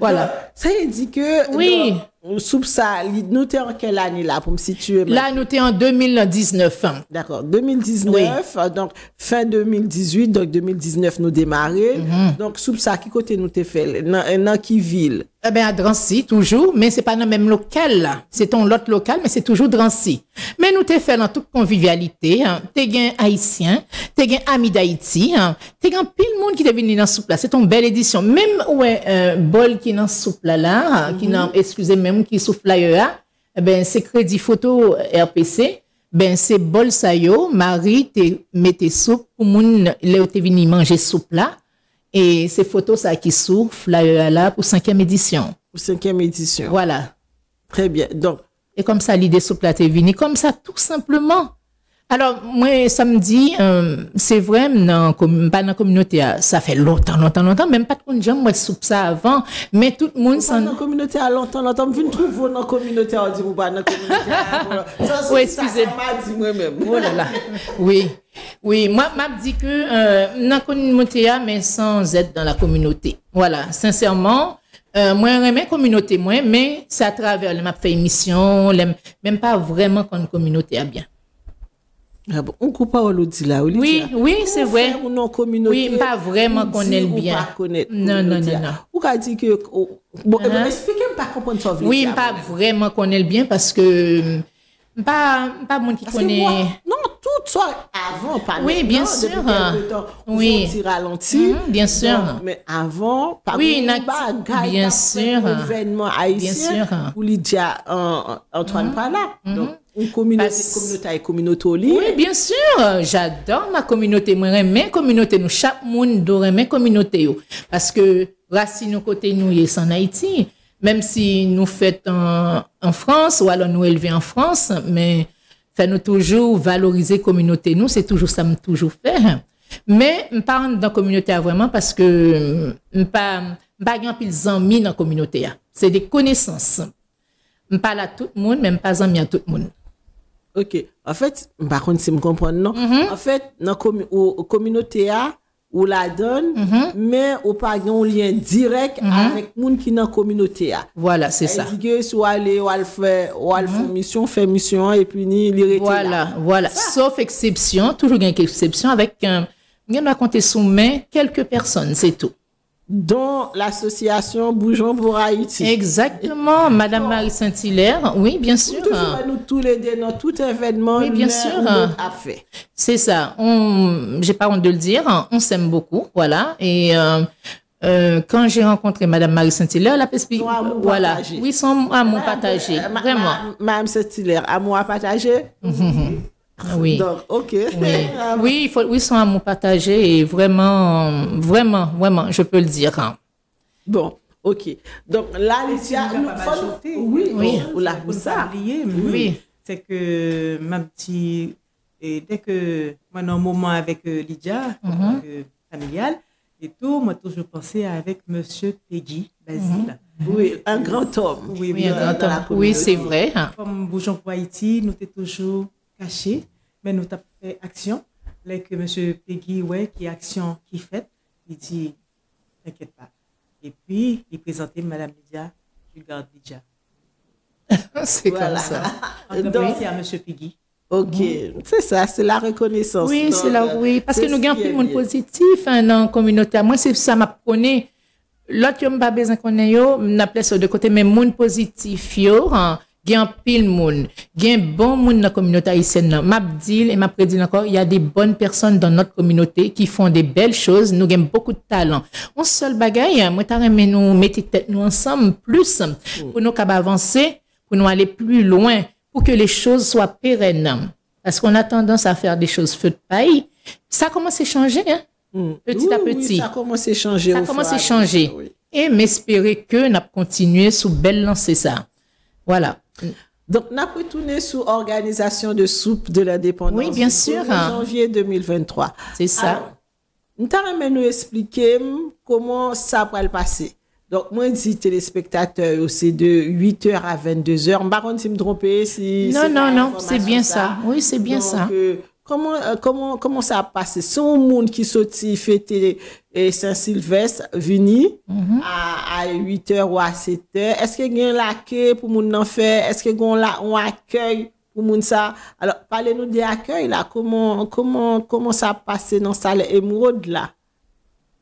voilà Ça il dit que oui soupe ça nous t'es en quelle année là pour me situer là nous t'es en 2019 d'accord 2019 donc fin 2018 donc 2019 nous démarrer donc soupe ça qui côté nous t'es fait dans qui ville? Eh ben à Drancy toujours mais c'est pas dans le même local là c'est ton l'autre local mais c'est toujours Drancy mais nous t'es fait dans toute convivialité t'es gain haïtien t'es gain ami d'Haïti t'es gain pile monde qui t'est venu dans soupe là c'est ton belle édition même ouais bol qui dans soupe là qui dans excusez même qui souffle là eh ben c'est crédit photo RPC ben c'est bol ça yo Marie te mettez soupe pour moun là t'es venu manger soupe là. Et ces photos, ça qui souffle là pour 5e édition. Pour 5e édition. Voilà. Très bien. Donc, et comme ça, l'idée souple là t'est venue. Comme ça, tout simplement. Alors, moi, samedi, c'est vrai, pas dans la communauté, ça fait longtemps, même pas de gens, moi, soupe ça avant, mais tout le monde s'en... Dans la communauté à longtemps, je viens trouver dans la communauté, on dit, ou pas dans la communauté. Oui, excusez. Ça m'a dit moi-même. Oh là là. Oui, moi, m'a dit que, dans la communauté, mais sans être dans la communauté. Voilà, sincèrement, moi, j'aime la communauté, moi, mais c'est à travers, m'a fait émission, même pas vraiment quand une communauté a bien. Ah bon, on coupe pas au dit là. Oui, c'est vrai. Oui, pas vraiment connaître bien. Non. Ou qu'a dit que bon, expliquez-moi pas comprendre ça. Oui, pas vraiment connaître bien parce que pas monde qui connaît. Non, tout soit avant pas. Oui, bien sûr. Oui, ralenti. Bien sûr. Mais avant, pas bien sûr. Événement haïtien. Ou Lydia Antoine pas là. Donc une communauté Oui, bien sûr. J'adore ma communauté. Moi, j'aime ma communauté. Nous, chaque monde doit aimer communauté. Parce que, racine nous côté nous, est en Haïti. Même si nous faisons en France, ou alors nous élever en France, mais fait nous toujours valoriser communauté. Nous, c'est toujours ça, me toujours fait. Mais, je parle dans la communauté vraiment parce que, je pas pile amis dans la communauté. C'est des connaissances. Je parle à tout le monde, même pas amis à tout le monde. Ok. En fait, par contre, si je comprends, non. En fait, dans la communauté, ou la donne, mais ou pas un lien direct avec les gens qui sont dans la communauté. Voilà, c'est ça. Que soit aller ou faire mission, faire mission, et puis ni les Voilà. Sauf exception, toujours une exception avec on va compter sous main quelques personnes, c'est tout. Dont l'association Bougeons pour Haïti. Exactement, Madame Marie Saint-Hilaire, oui, bien sûr. Nous tous les deux, dans tout événement, oui, bien sûr. A fait. C'est ça, j'ai pas honte de le dire, on s'aime beaucoup, voilà. Et quand j'ai rencontré Madame Marie Saint-Hilaire, elle a expliqué, voilà, partagé. Oui, son amour partagé, vraiment. Madame Saint-Hilaire, amour à partager. Oui. Donc, ok. Oui, oui, son amour partagé et vraiment, je peux le dire. Bon, ok. Donc là, Lydia, oui, oui. C'est que ma petite, et dès que moi, dans un moment avec Lydia, familiale. Et tout, moi, toujours pensé avec Monsieur Peggy Basile. Oui, un grand homme. Oui, Oui, un grand homme. Oui, c'est vrai. Comme Bougeons pour Haïti, nous t'es toujours cachés, mais nous t'avons fait action. Là que Monsieur Peggy, ouais, qui est action qui fait, il dit, t'inquiète pas. Et puis, il présentait Madame Lydia, tu gardes Lydia. C'est Voilà. comme ça. Donc, merci à Monsieur Peggy. Ok, c'est ça, c'est la reconnaissance. Oui, Donc, c'est là, oui. Parce que c'est nous ce avons qui plus est de monde bien. positif hein, dans la communauté. Moi, c'est ça m'a prôné. L'autre, yo m'pas besoin qu'on ait yo, m'appelait ça de côté, mais monde positif yo, hein, gen pile monde, gen bon monde dans la communauté haïtienne. Là. M'a dit et m'a prédit encore, il y a des bonnes personnes dans notre communauté qui font des belles choses. Nous avons beaucoup de talent. On seul bagaille, moi, t'as remis nous mettre tête nous ensemble plus pour nous capables avancer, pour nous aller plus loin, pour que les choses soient pérennes. Parce qu'on a tendance à faire des choses feu de paille. Ça commence à changer, hein? Petit à Oui, petit. oui, ça commence à changer. Ça au commence fur et à changer. mesure, oui. Et m'espérer que n'a continué sous belle lancée ça. Voilà. Donc, on a retourné sous organisation de soupe de l'indépendance. Oui, bien du sûr. 1er janvier 2023. C'est ça. Alors, nous t'aimerais nous expliquer comment ça va le passer. Donc, moi, je dis téléspectateurs, c'est de 8h à 22h. Je ne sais pas si je me trompe. Si Non, c'est non, la non, information c'est bien ça. Oui, c'est bien Donc, ça. comment ça a passé? C'est un monde qui sorti fêter Saint-Sylvestre, vini Mhm. à 8h ou à 7h. Est-ce qu'il y a un l'accueil pour moun nan faire? Est-ce qu'il y a un accueil pour moun ça? Alors, parlez-nous des accueils là. Comment ça a passé dans salle émeraude là?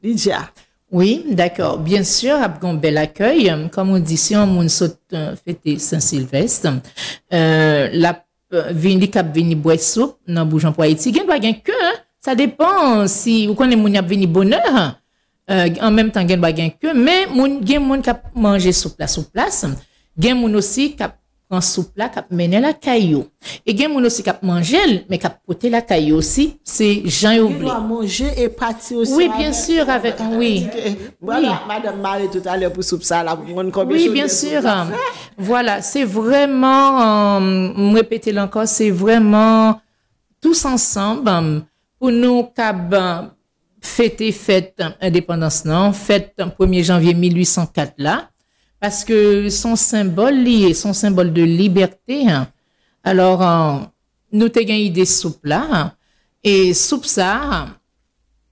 Lydia. Oui, d'accord. Bien sûr, un bel accueil. Comme on dit, si on moun saute fêter Saint-Sylvestre, la vini kap vini boire soupe dans Bougeons pour Haïti, gen doit gen que, hein? Ça dépend si vous connaissez moun y a vini bonheur, en même temps gen doit gen que, mais gen moun kap manger soupe là sur place, gen moun aussi kap prend soupe là kap mener la caillou. Et gen moun aussi kap manger mais kap porter la caillou aussi, c'est Jean Il Youvlé. doit manger et partir aussi. Oui, bien sûr, avec, oui. Voilà, Madame Marie tout à l'heure pour soupe ça là. Pour prendre combien Oui, de bien choses de sûr. soupe à faire. Voilà, c'est vraiment, me répéter encore, c'est vraiment tous ensemble pour nous fêter fête indépendance non, fête 1er janvier 1804 là, parce que son symbole lié, son symbole de liberté. Alors, nous t'ai gagné des soupes là, et soupe ça.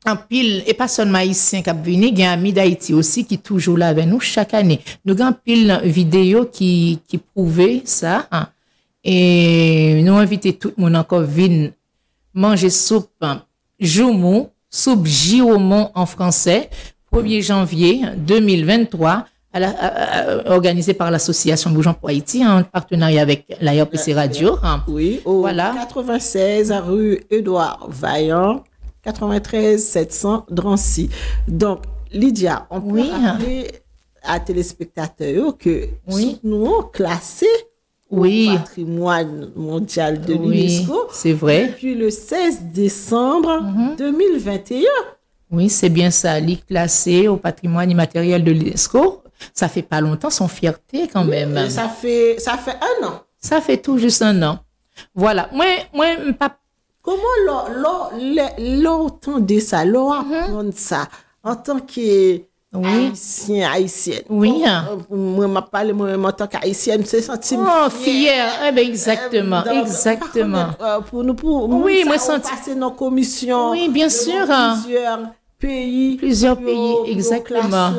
En pile, et pas seulement haïtien qui venu, il y a un ami d'Haïti aussi qui est toujours là avec nous chaque année. Nous avons pile vidéo qui prouvait ça. Et nous invitons tout le monde encore venir manger soupe Joumou, soupe Jiomon en français, 1er janvier 2023, organisé par l'association Bougeons pour Haïti en partenariat avec l'ARPC Radio. Oui, au Voilà. 96 rue Édouard Vaillant, 93 700 Drancy. Donc, Lydia, on peut Oui. rappeler à téléspectateurs que Oui. nous avons classé Oui. au patrimoine mondial de Oui, l'UNESCO c'est vrai. depuis le 16 décembre 2021. Oui, c'est bien ça. L'île classée au patrimoine immatériel de l'UNESCO. Ça fait pas longtemps, son fierté quand même. Et ça fait 1 an. Ça fait tout juste 1 an. Voilà. Moi, pas. Comment l'entendez ça, l'apprendre ça en tant que Oui. haïtien, haïtienne? Oui. Moi, je parle moi-même en tant qu'haïtienne, c'est senti Oh, fière. Eh ben, exactement. Donc, Exactement. par contre, pour nous, pour Oui, moi, ça, on senti- passer dans commission. Oui, bien devant sûr. Plusieurs pays. Exactement.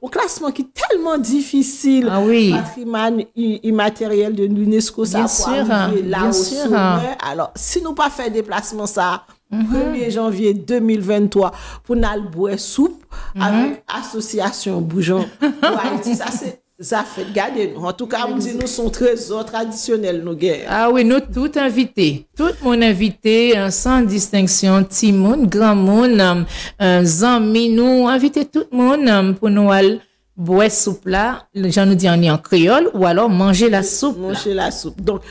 Au classement qui est tellement difficile. Ah oui. Patrimoine immatériel de l'UNESCO, ça Bien pour sûr, arriver là bien au sûr. sommet. Alors, si nous pas fait déplacement ça, 1er janvier 2023, pour nous aller boire soupe avec association Bougeons pour Haïti, ça fait garder nous. En tout cas, on dit nous sommes trésors traditionnels, nous guerres. Ah oui, nous tout invités. Tout mon invité, sans distinction, petit monde, grand monde, amis, nous inviter tout le monde pour nous aller boire soupe là, les gens nous disent en créole, ou alors manger la soupe. là. Manger la soupe. Donc,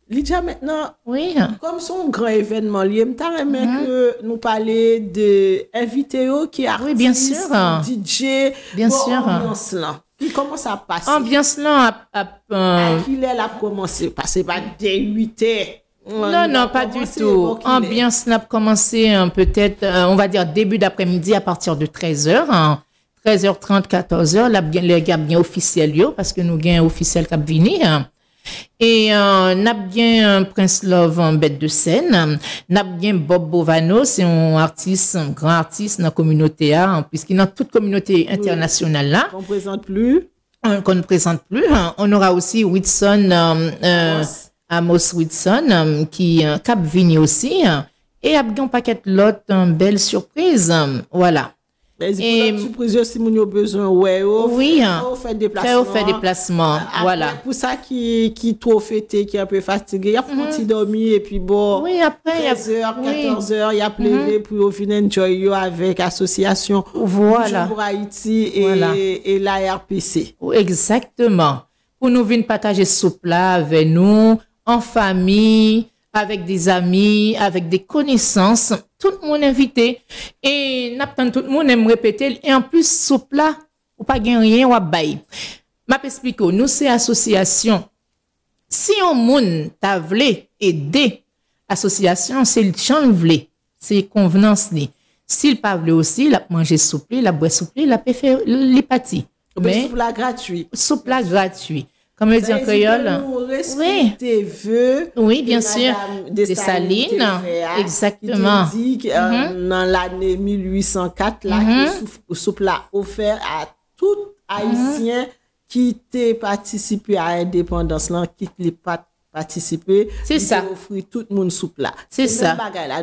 Lydia, maintenant, Oui. comme son grand événement lié, je aimé que nous parler de invités qui artistes, Oui, bien sûr. DJ, Bien pour sûr. ambiance là. Puis comment ça passe? Ambiance là, À qui elle a commencé? Parce que pas dès 8h, Non, non, pas du tout. Ambiance n'a commencé peut-être, on va dire début d'après-midi à partir de 13h. 13h30, 14h, là, les gars bien officiels, parce que nous avons officiel qui venir. Et n'a bien Prince Love en bête de scène, n'a bien Bob Bovano, c'est un artiste, un grand artiste dans la communauté, puisqu'il est dans toute communauté internationale là. Qu'on présente plus. Qu'on ne présente plus. On aura aussi Whitson, Amos Whitson, qui cap vini aussi. Et a bien un paquet de l'autre, belle surprise. Voilà. Et surprise si vous avez besoin, ouais, oui, faire déplacement. Faire déplacement, voilà. Pour ça qui trop fêté, qui est un peu fatigué, il y a un petit dormi et puis bon. Oui, après, 13h, 14h, il y a plevé pour venir enjoy avec association. Voilà. Pour Haïti et la RPC. Exactement. Pour nous venir partager soupe là avec nous, en famille, avec des amis, avec des connaissances, tout le monde invité. Et n'attend tout le monde aime répéter. Et en plus, soupe là, ou pas gagner rien, ou à bail. M'a expliqué, nous c'est association. Si on moun t'a vle aider, association, c'est le champ vle, c'est convenance li. S'il pas vle aussi, il a manger soupe, il a boire soupe, il a peut faire l'hypathie. Mais soupe là gratuit. Soupe là gratuit. Comme le dit en créole. Oui, bien sûr. Des Salines. Exactement. Qui dit dans l'année 1804, là, que soupe là offert à tout Haïtien qui t'a participé à l'indépendance, là, qui n'a pas participé. C'est ça. Offrir tout le monde soupe là. C'est ça.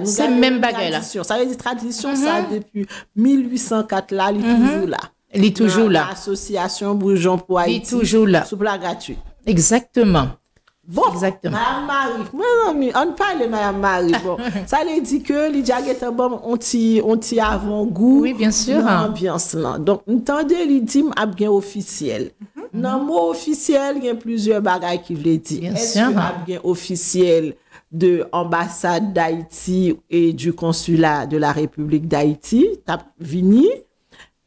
C'est même bagaille là. Ça veut dire tradition, ça, depuis 1804, là, il est toujours là. Il est toujours là. L'association Bourgeon pour Haïti. Il est toujours là. Soupe là gratuit. Exactement. Bon, exactement. Madame Marie, on parle de Madame Marie. Bon, ça veut dire que Lydia est bon, on t'y avant-goût. Oui, bien sûr. L'ambiance là. Donc, entendez, Lydia a bien officiel. Dans le mot officiel, il y a plusieurs bagages qui veulent dire. Bien Est-ce sûr. que a bien officiel de l'ambassade d'Haïti et du consulat de la République d'Haïti, t'as vini?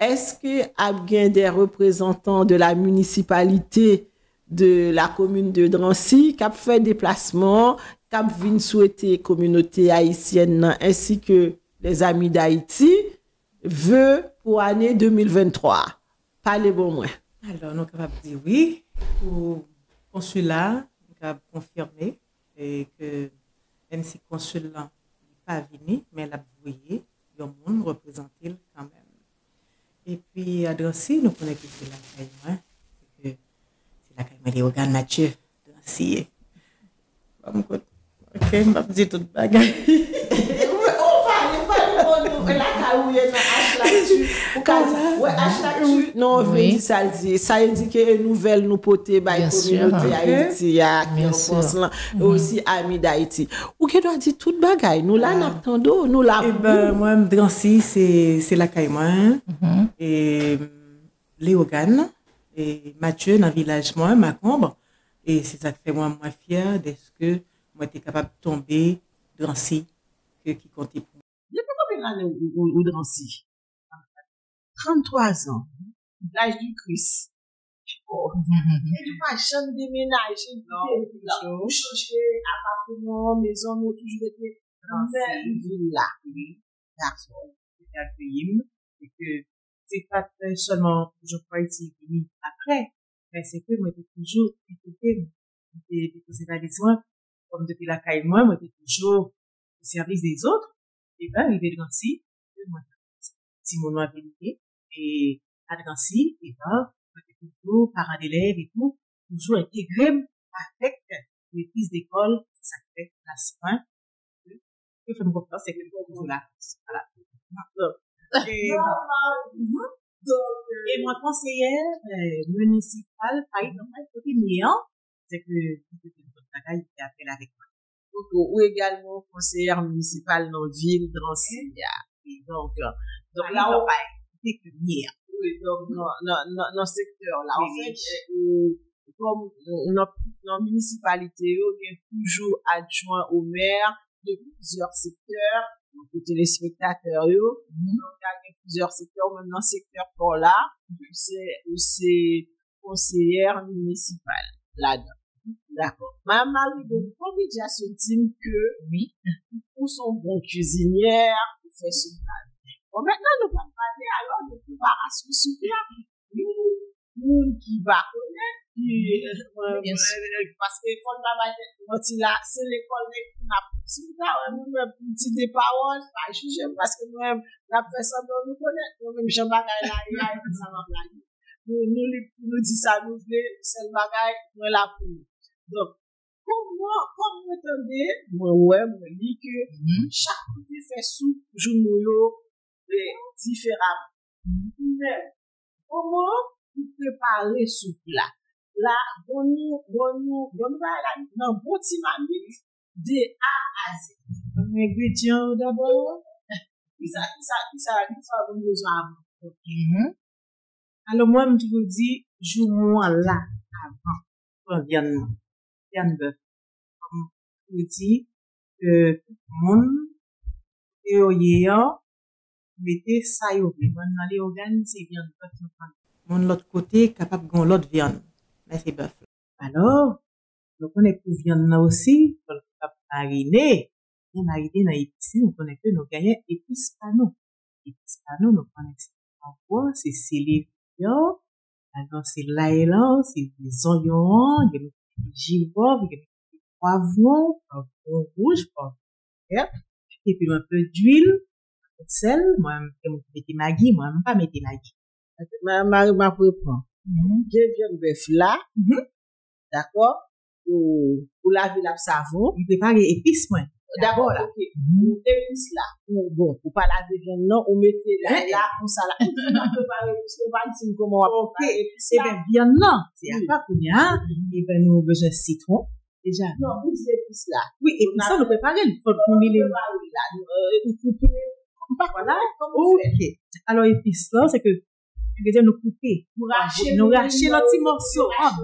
Est-ce que a bien des représentants de la municipalité de la commune de Drancy qui a fait déplacement, qui a venu souhaiter communauté haïtienne ainsi que les amis d'Haïti veut pour année 2023? Parlez bon moi. Alors, nous sommes capables de dire oui. Pour le consulat, nous sommes confirmé et que même si le consulat n'est pas venu, mais il a voyé, il y a un monde représenté quand même. Et puis, à Drancy, nous connaissons que c'est la caille, c'est la caille, les organes Mathieu, Drancy. Ok, je vais dire tout le bagage. Non, ça dit que une nouvelle nous porter by communauté Haïti aussi amis d'Haïti. Ou que doit dire toute bagaille nous là n'attendons nous là. Eh ben moi Drancy c'est la caille moi et Léogane et Mathieu dans village moi Macombre et c'est ça qui fait moi fier d'être que moi était capable de tomber Drancy qui comptait pour moi. Depuis combien d'années ou Drancy? 33 ans, l'âge du Christ. Oh. Et tu vas jamais déménager, non, changer appartement, maison, nous toujours été dans cette ville-là. Oui, d'accord. C'est accueilli, et que c'est pas seulement, je crois, ici, après, mais c'est que moi, j'ai toujours écouté, des établissements, comme depuis la caille, moi, j'ai toujours au service des autres, et ben, arrivé dans ci, moi, si mon nom a venu, et à Drancy, et ben, toujours parents d'élèves et tout, toujours intégré avec les prises d'école, ça fait la soin. Que fait mon confiance, c'est que nous toujours là. Voilà. Et moi, conseillère municipale, par exemple, côté Nian, c'est que notre travail était appelé avec moi. Ou également conseillère municipale dans la ville de Drancy. Donc là, on va écouter que Nian. Oui, donc, dans ce secteur-là, en fait, comme dans la municipalité, il y a toujours adjoint au maire de plusieurs secteurs, donc les téléspectateurs, donc il y a plusieurs secteurs, même dans ce secteur là, c'est conseillère municipale, là-dedans. D'accord. Madame Marie, donc, on dit déjà ce team que, Oui. pour son bon cuisinière, pour faire ce plat. Bon, maintenant, nous allons parler alors de préparation soupe là. Nous qui va connaître, Bien sûr. parce que quand on va quand il a, c'est l'école qui n'a pas soupe là, nous même petit des paroles, pas juger, parce que nous-mêmes, on a fait ça pour nous connaître, nous-mêmes, Jean Bagay là, il a ça va planer. Nous dit ça, nous voulons, c'est le bagay, nous là pour nous. Donc, comme vous entendez, moi, dit que chaque côté fait soupe, joue nous différemment. Mais, comment vous préparez soupe là? Là, nous là, dans bon petit mamie, de A à Z. Ingrédients d'abord. Ça, vous besoin avant. Alors, moi, je vous dis, joue-moi là, avant, pour viande bœuf. Comme je vous dis, que tout le monde, et au yéan, mettez ça y au blé. Moi, dans les organes, c'est viande bœuf, nous prenons. Mon l'autre côté, capable de l'autre viande. Mais c'est bœuf. Alors, donc, on est pour viande là aussi, pour le mariner. Et mariner dans l'épice, nous connaissons que nous gagnons épices panneaux. Épices panneaux, nous connaissons. En gros, c'est céleri. Alors, c'est l'ail là, c'est des oignons, il y a des girofles, il y a des poivrons, poivrons rouges, poivrons verts, et puis un peu d'huile, un peu de sel, moi, je mets Maggi, moi, je ne pas mettre Maggi. Marie m'a reprend. J'ai viande bœuf là, d'accord, pour laver la savon. Je prépare les épices, moi. D'abord là, épices là, bon, pour pas laver viande non, on mettait là, pour ça là. On va préparer, parce qu'on va dire comment on va préparer épices Eh là. ben, viande non, c'est à pas qu'on y a, et ben, nous avons besoin de citron, déjà. Non, vous dites épices là. Oui, et puis ça, nous préparer, il faut qu'on met les, voilà. Ok. Alors, épices là, c'est que, tu veux dire, nous couper. Nous racher nos petits morceaux. Ah,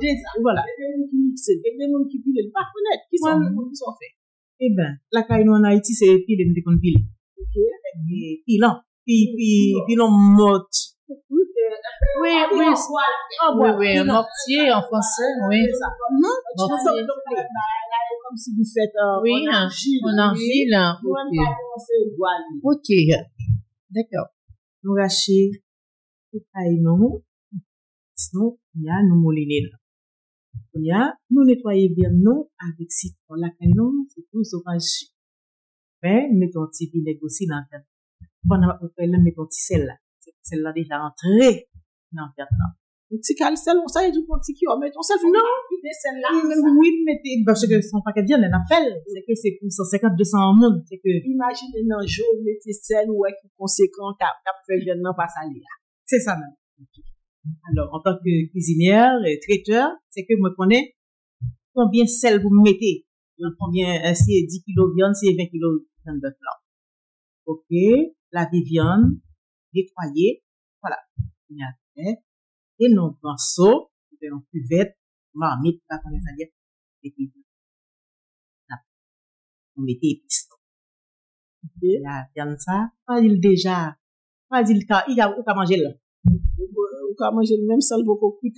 voilà. Des noms qui pilent, pas connaître, qui sont faits. Eh ben, la caille en Haïti, c'est pile de qu'on pile. Ok. Pilant. Pilon mort. Oui, oui. Oui, un mortier en français, oui. Mortier. Comme si vous faites Oui, en argile. Ok. D'accord. Nous racher, la caille non. Sinon, il y a nous mouliner. Nous nettoyer bien non avec citron. La caille non, c'est tout sauvage. Mais, mettons un petit vinaigre aussi dans le tête. Pendant que nous mettons un petit sel là. Celle là déjà entrée dans le tête là. Un petit calcel, on sait du petit qui on met ton sel. Non, celle-là. Oui, mettez, parce que son paquet de viande, on a fait. C'est que c'est pour 150, 200 monde. C'est que, imaginez dans le jour, mettez sel ou est conséquent cap fait viande non pas salé là. c'est ça même. Alors, en tant que cuisinière et traiteur, c'est que moi connais combien de sel vous mettez. Combien, si 10 kilos de viande, si 20 kilos de viande de blanc. Ok. Laver viande, nettoyer. Voilà. On a fait. Et nos pinceaux, en cuvette, marmite, pas comme ça dire. Et puis, on mettait épices. La viande ça, pas dire déjà, pas dire il y a, ou qu'à manger là. Ou quand manger le même sel beaucoup plus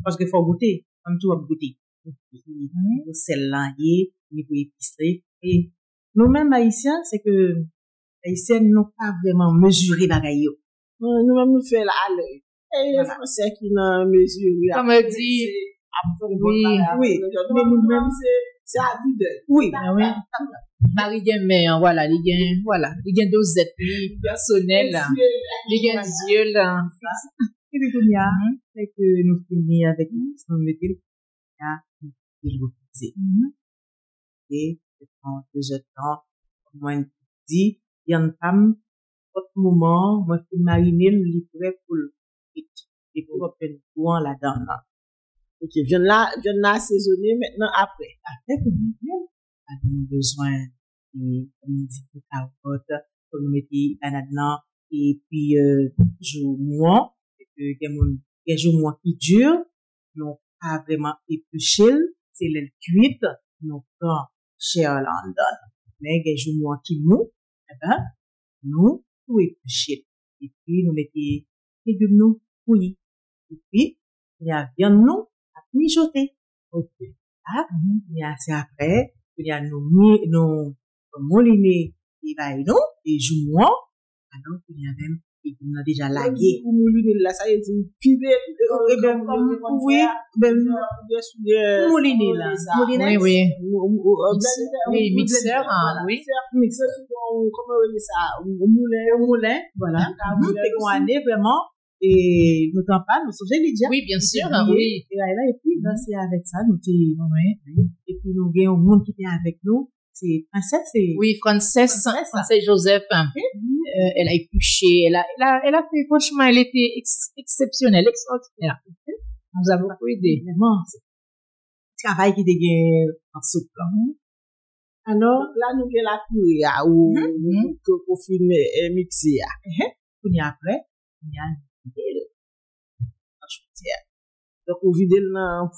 Parce qu'il faut goûter, comme tout va goûter. Le sel là, niveau épicerie. Et nous-mêmes haïtiens, c'est que haïtiens n'ont pas vraiment mesuré la gaille. nous-mêmes nous fait là à l'œil. Et les Français qui n'ont mesuré. Comme on dit, oui, mais nous-mêmes, c'est à vue d'œil. oui, oui. Marie gain voilà, les gain dosette, personnel, les gain yeux là. et puis il y a, c'est que nous finissons avec nous, nous mettons, il y a, il reposer. Et, en 2 heures de temps, moi, je dis, il y a une femme, autre moment, moi, je mariner le livret pour le et pour faire courant là-dedans, là. Ok, viens là assaisonner maintenant après. Après, nous avons besoin de, comme on dit, de carottes, comme nous mettons banane, et puis, jour-mois, et que, des jour-mois qui durent, non pas vraiment épluché, c'est le cuite, non pas cher London. Mais des jour-mois qui mou, eh ben, nous, tout épluché. Et puis, nous mettons légumes nous, oui. Et puis, il y a viande nous, à mijoter. Ok. Ah, il y a c'est après, il y a nos moliné, et bah, non, et jouons, alors qu'il y a même, et on a déjà lagué. Ou mouline là, ça y est, dit pile. Et ben, oui, ben, moliné là. Moliné. Oui, oui. Oui, mixeur, oui. Mixeur, comment on dit ça? Moulin. Voilà. C'est qu'on année vraiment, et nous t'en pas, nous sommes déjà. Oui, bien sûr, oui. oui. Et puis, là, c'est avec ça, nous t'es, et puis nous avons un monde qui était avec nous. C'est Princesse et... Oui, Frances Joseph. Elle a épluché, elle a fait, franchement, elle était exceptionnelle, extraordinaire. Nous avons beaucoup aidé. Vraiment, c'est un travail qui dégaine en soupe. Alors, là, nous avons la cuillère ou qu'on fait mixer. Puis après, il y a la chaudière. Donc, on vide dans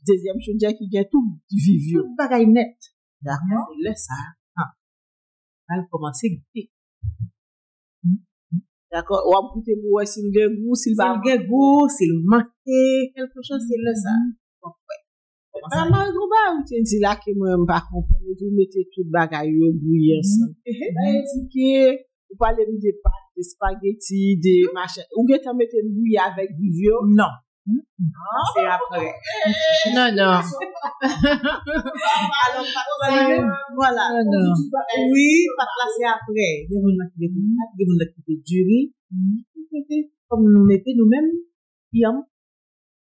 deuxième chaudière qui gagne tout vivant. tout bagaille net. D'accord. C'est là ça. On va commencer à goûter. D'accord. On va goûter pour voir s'il y a goût, s'il va. S'il y a goût, s'il manquait quelque chose, c'est là ça. Ah, mais on va vous dire là que moi, je ne pas comprendre. Vous mettez tout bagaille au bouillir ensemble. C'est que vous parlez de pâtes, de spaghettis, de machin. Ou bien tu mettez le bouillir avec du vieux? Non. C'est après. Non. Alors, voilà. Non. Oui, pas c'est après. Il y a des gens qui fait du riz. Comme nous mettons nous-mêmes,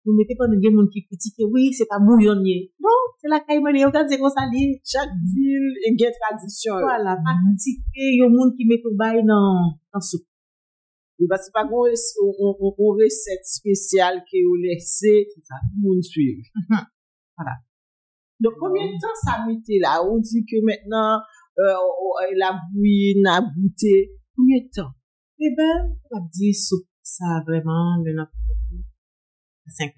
nous mettons pas des gens qui critiquent, oui, c'est pas bouillonnier. Non, c'est la caïmanie. Regarde, c'est comme ça, Chaque ville a une tradition. voilà, pas critiquer, il y a des gens qui mettent au bail dans soupe. Parce que c'est pas une recette spéciale que vous laissez pour nous suivre. Voilà. Donc, combien de temps ça mettait là? On dit que maintenant, la bouillie n'a goûté. Combien de temps? Eh ben, on va dire soupe, ça vraiment, le 5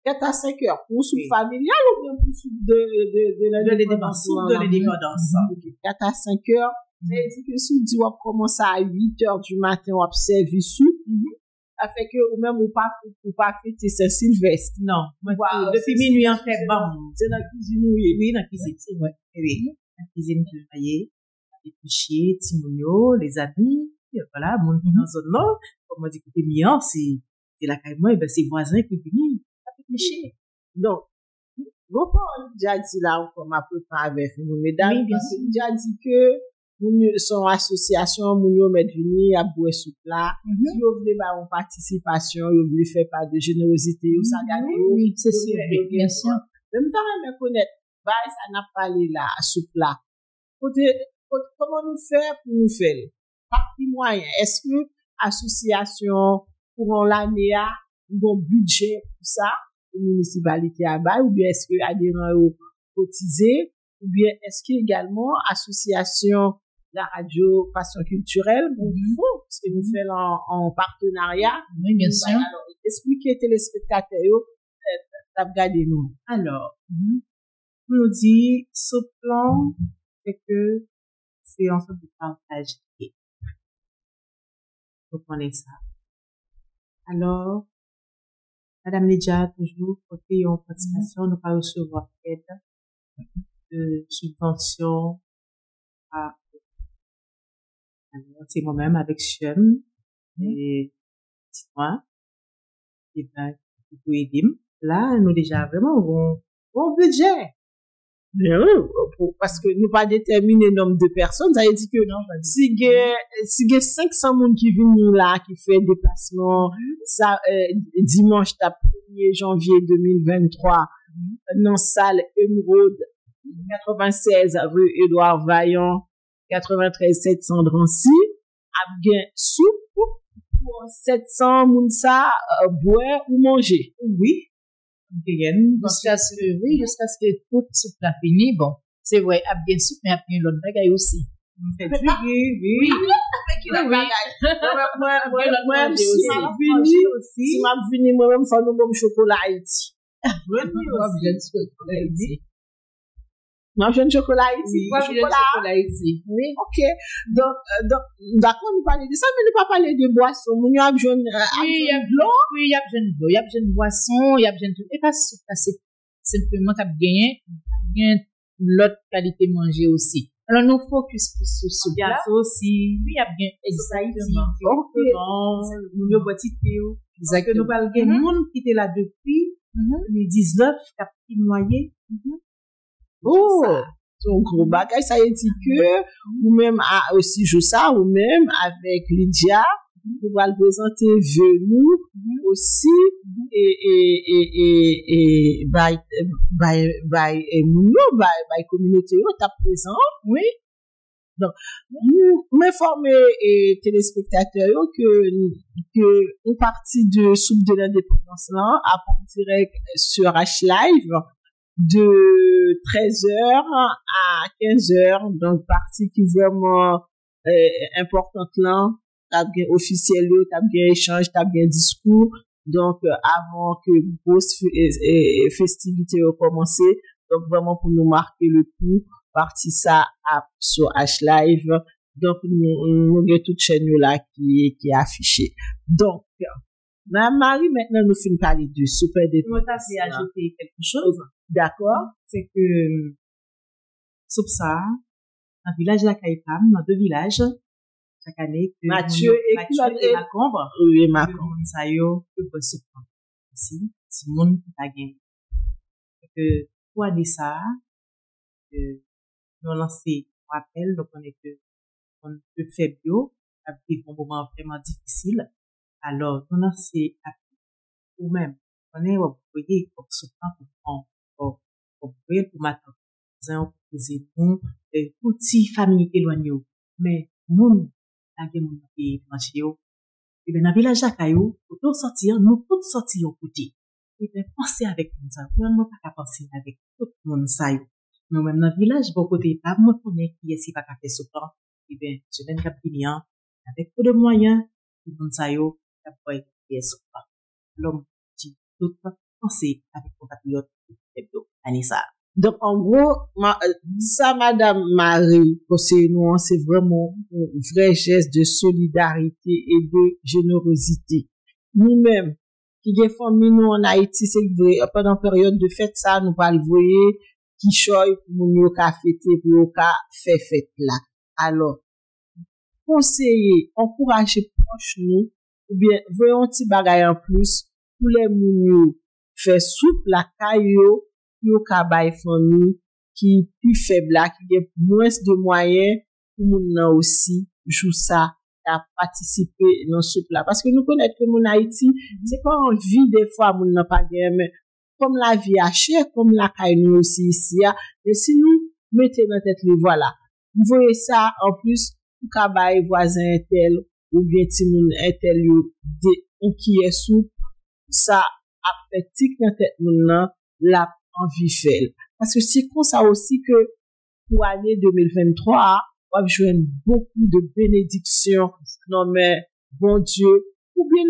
4 à 5 heures. Pour soupe familiale ou bien pour soupe de l'indépendance? Soupe de l'indépendance. 4 à 5 heures. C'est dit que si on dit on commence à 8 heures du matin, on observe soupe. Ça fait que ou même ou pas fêter Saint-Sylvestre. Non. Depuis minuit, on fait bon. C'est dans la cuisine, oui. Dans la cuisine. Oui. La cuisine, je vais les coucher, Timonio, les amis, voilà, mon dans zone là. Comme on dit, écoutez, Mian, c'est la caille moi, ben, c'est voisin qui viennent. Ça fait cliché. Donc, bon, on déjà dit là, on commence à préparer avec nous, mesdames. Oui, bien sûr. On déjà dit que, son association, Mounio Medvini, à boire soupe là. Si vous voulez, bah, en participation, vous voulez faire part de générosité, ou ça gagne. Oui, c'est sûr, bien sûr. Même temps, on connaître, bah, ça n'a pas parlé là, soupe là. Comment nous faire pour nous faire? Par quel moyen? Est-ce que association, pour l'année, a un bon budget pour ça, la municipalité à bas, ou bien est-ce que adhérents ont cotisé, ou bien est-ce que également association la radio Passion Culturelle, ce que nous faisons en partenariat. Oui, bien sûr. Alors, expliquez téléspectateurs, regardez nous. Alors, on nous dit, ce plan, c'est que c'est en sorte de partage. Donc, on est ça. Alors, Madame Lydia, toujours, côté en participation, nous pas recevoir aide de subvention à alors, c'est moi-même avec Shem et moi et ben pour aider. Là, nous déjà vraiment bon budget. Bien, parce que nous pas déterminer le nombre de personnes, ça veut dire que si il y a 500 personnes qui viennent là, qui fait déplacement, ça, dimanche, 1er janvier 2023, dans salle Emeraude, 96 rue Édouard Vaillant, 93 700 Drancy, a bien soupe pour 700 mounsa boire ou manger. Oui. Jusqu'à ce que tout soupe la fini, bon, c'est vrai, a bien soupe, mais a bien l'autre bagaille aussi. On fait du riz, oui. Moi, si m'a vini, moi-même, faut nous bon chocolat Haïti. Moi, je ne chocolat ici. Oui, je chocolat ici. Oui. Ok. Donc, d'accord, nous parlons de ça, mais nous pas parler de boisson. Nous avons besoin Oui, il y a de l'eau. Oui, il y a besoin de l'eau. Il y a besoin de boisson. Il y a besoin de tout. Et pas c'est simplement qu'à gagner l'autre qualité manger aussi. Alors, nous focus sur ce Il y a plat. ça aussi. Oui, il y a bien. Exactement. Ok. Nous avons petit Théo. Parce que Exactement. nous parlons de monde qui était là depuis 2019, qui a pris noyé. Oh, son gros bagage, ça veut dire que, ou même aussi jouer ça, ou même avec Lydia, vous allez présenter Venou aussi, et by communauté, t'as présent. Oui. Donc, nous m'informer et téléspectateurs que une partie de Soupe de l'Indépendance là, à direct sur H-Live, de 13h à 15h, donc partie qui vraiment importante là, t'as bien officiel, t'as bien échange, t'as bien discours, donc avant que grosse festivité commence, donc vraiment pour nous marquer le coup, partie ça sur H-Live, donc nous avons toute chaîne là qui est affichée. Donc, Madame Marie, maintenant nous finissons parler de super Moi, t'as fait ajouter quelque chose. D'accord? C'est que, sauf ça, dans le village de la Caïpam, dans 2 villages, chaque année, que Mathieu et Macombre, oui, que Macombre. moun sa yo, que peut se prendre. Aussi, si moun qui t'a gagné. Que, pour année ça, nous lancé un appel, donc on est que, on peut faire bio, après un moment vraiment difficile. Alors, nous lancé appel, ou même, on est, vous voyez, pour se prendre, pour matin. Nous avons proposé nous, petits familles éloignées. Mais, moun, la gen moun qui marché yo. Et ben, dans le village d'Akayou, pour tout sortir, nous toutes sortir au côté. Et ben, pensez avec nous, ça. Vraiment pas qu'à penser avec tout le monde, ça yo. Nous, même dans le village, bon côté, pas moi connaît qui est si pas qu'à faire ce temps. Et ben, je viens de client, avec peu de moyens, tout le monde, ça yo, ça peut être qui est ce temps. L'homme, dit, tout pensez avec compatriotes, Anissa. Donc, en gros, ça, Madame Marie, c'est vraiment un vrai geste de solidarité et de générosité. Nous-mêmes, qui des familles, nous, en Haïti, c'est vrai, pendant la période de fête, ça, nous pas le voyer, qui choy pour nous, ka fêter, pour nous, ka fait fête là. Alors, conseiller, encourager proche nous, ou bien, voyons un petit bagay en plus, pour les mouniou, faire soupe la caillou, yo ka bay famille qui plus faible là qui a moins de moyens pour moun nan aussi jou ça à participer dans ce plat parce que nous connaissons que mon Haïti c'est pas envie des fois moun nan pas gain mais comme la vie a cher comme la caille nous aussi ici et si nous mettez dans tête les voilà vous voyez ça en plus pour ka bay voisin tel ou bien ti moun tel yo qui est sous ça a fait tic dans tête moun nan la envie fait. Parce que c'est comme ça aussi que pour l'année 2023, on va jouer beaucoup de bénédictions. Non mais, bon Dieu, ou bien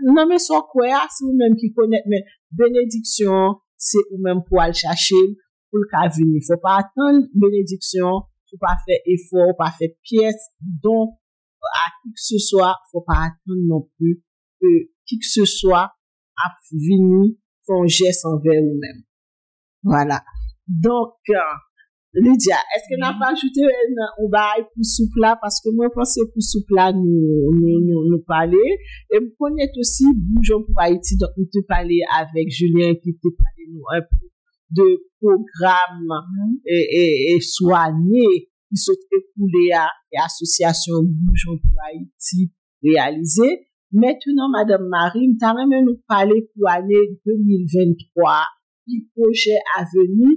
non mais soit quoi, c'est vous-même qui connaissez, mais bénédiction, c'est vous-même pour aller chercher, pour le cas venir. Faut pas attendre bénédiction, faut pas faire effort, faut pas faire pièce, donc, à qui que ce soit, faut pas attendre non plus que qui que ce soit a venir faire un geste envers nous-mêmes. Voilà. Donc, Lydia, est-ce que n'a pas ajouté un bail pour soupe là? Parce que moi, je pense que pour soupe là, nous parler. Et vous connaissez aussi, Bougeons pour Haïti, donc nous te parler avec Julien qui te parler nous un peu de programmes et soignés qui sont écoulés à l'association Bougeons pour Haïti réalisée. Maintenant, Madame Marie, t'as même nous parler pour l'année 2023. Projet à venir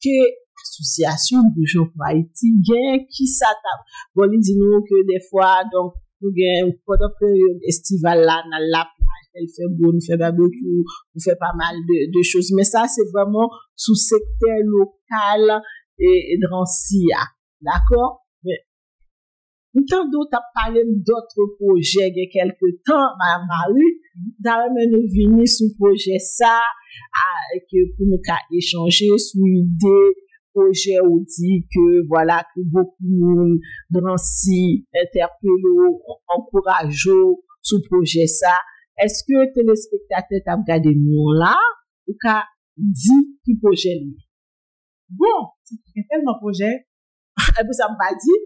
que l'association Bougeons pour Haïti gagne qui s'attaque. Bon, il dit nous que des fois, donc, nous gagne pendant période estivale là, dans la plage, elle fait beau, nous fait barbecue, nous fait pas mal de choses. Mais ça, c'est vraiment sous secteur local et de Rancia. D'accord? Mais, tant d'autres a parlé d'autres projets il y a quelques temps, Mme Marie, d'ailleurs, nous venir sur projet ça, que pour nous échanger sur l'idée projet ou dit que voilà que beaucoup de monde dans si interpellé encourage sous projet ça est-ce que téléspectateur t'a regardé nous là ou qu'a dit qui projet lui Bon, c'est tellement projet. et puis ça m'a pas dit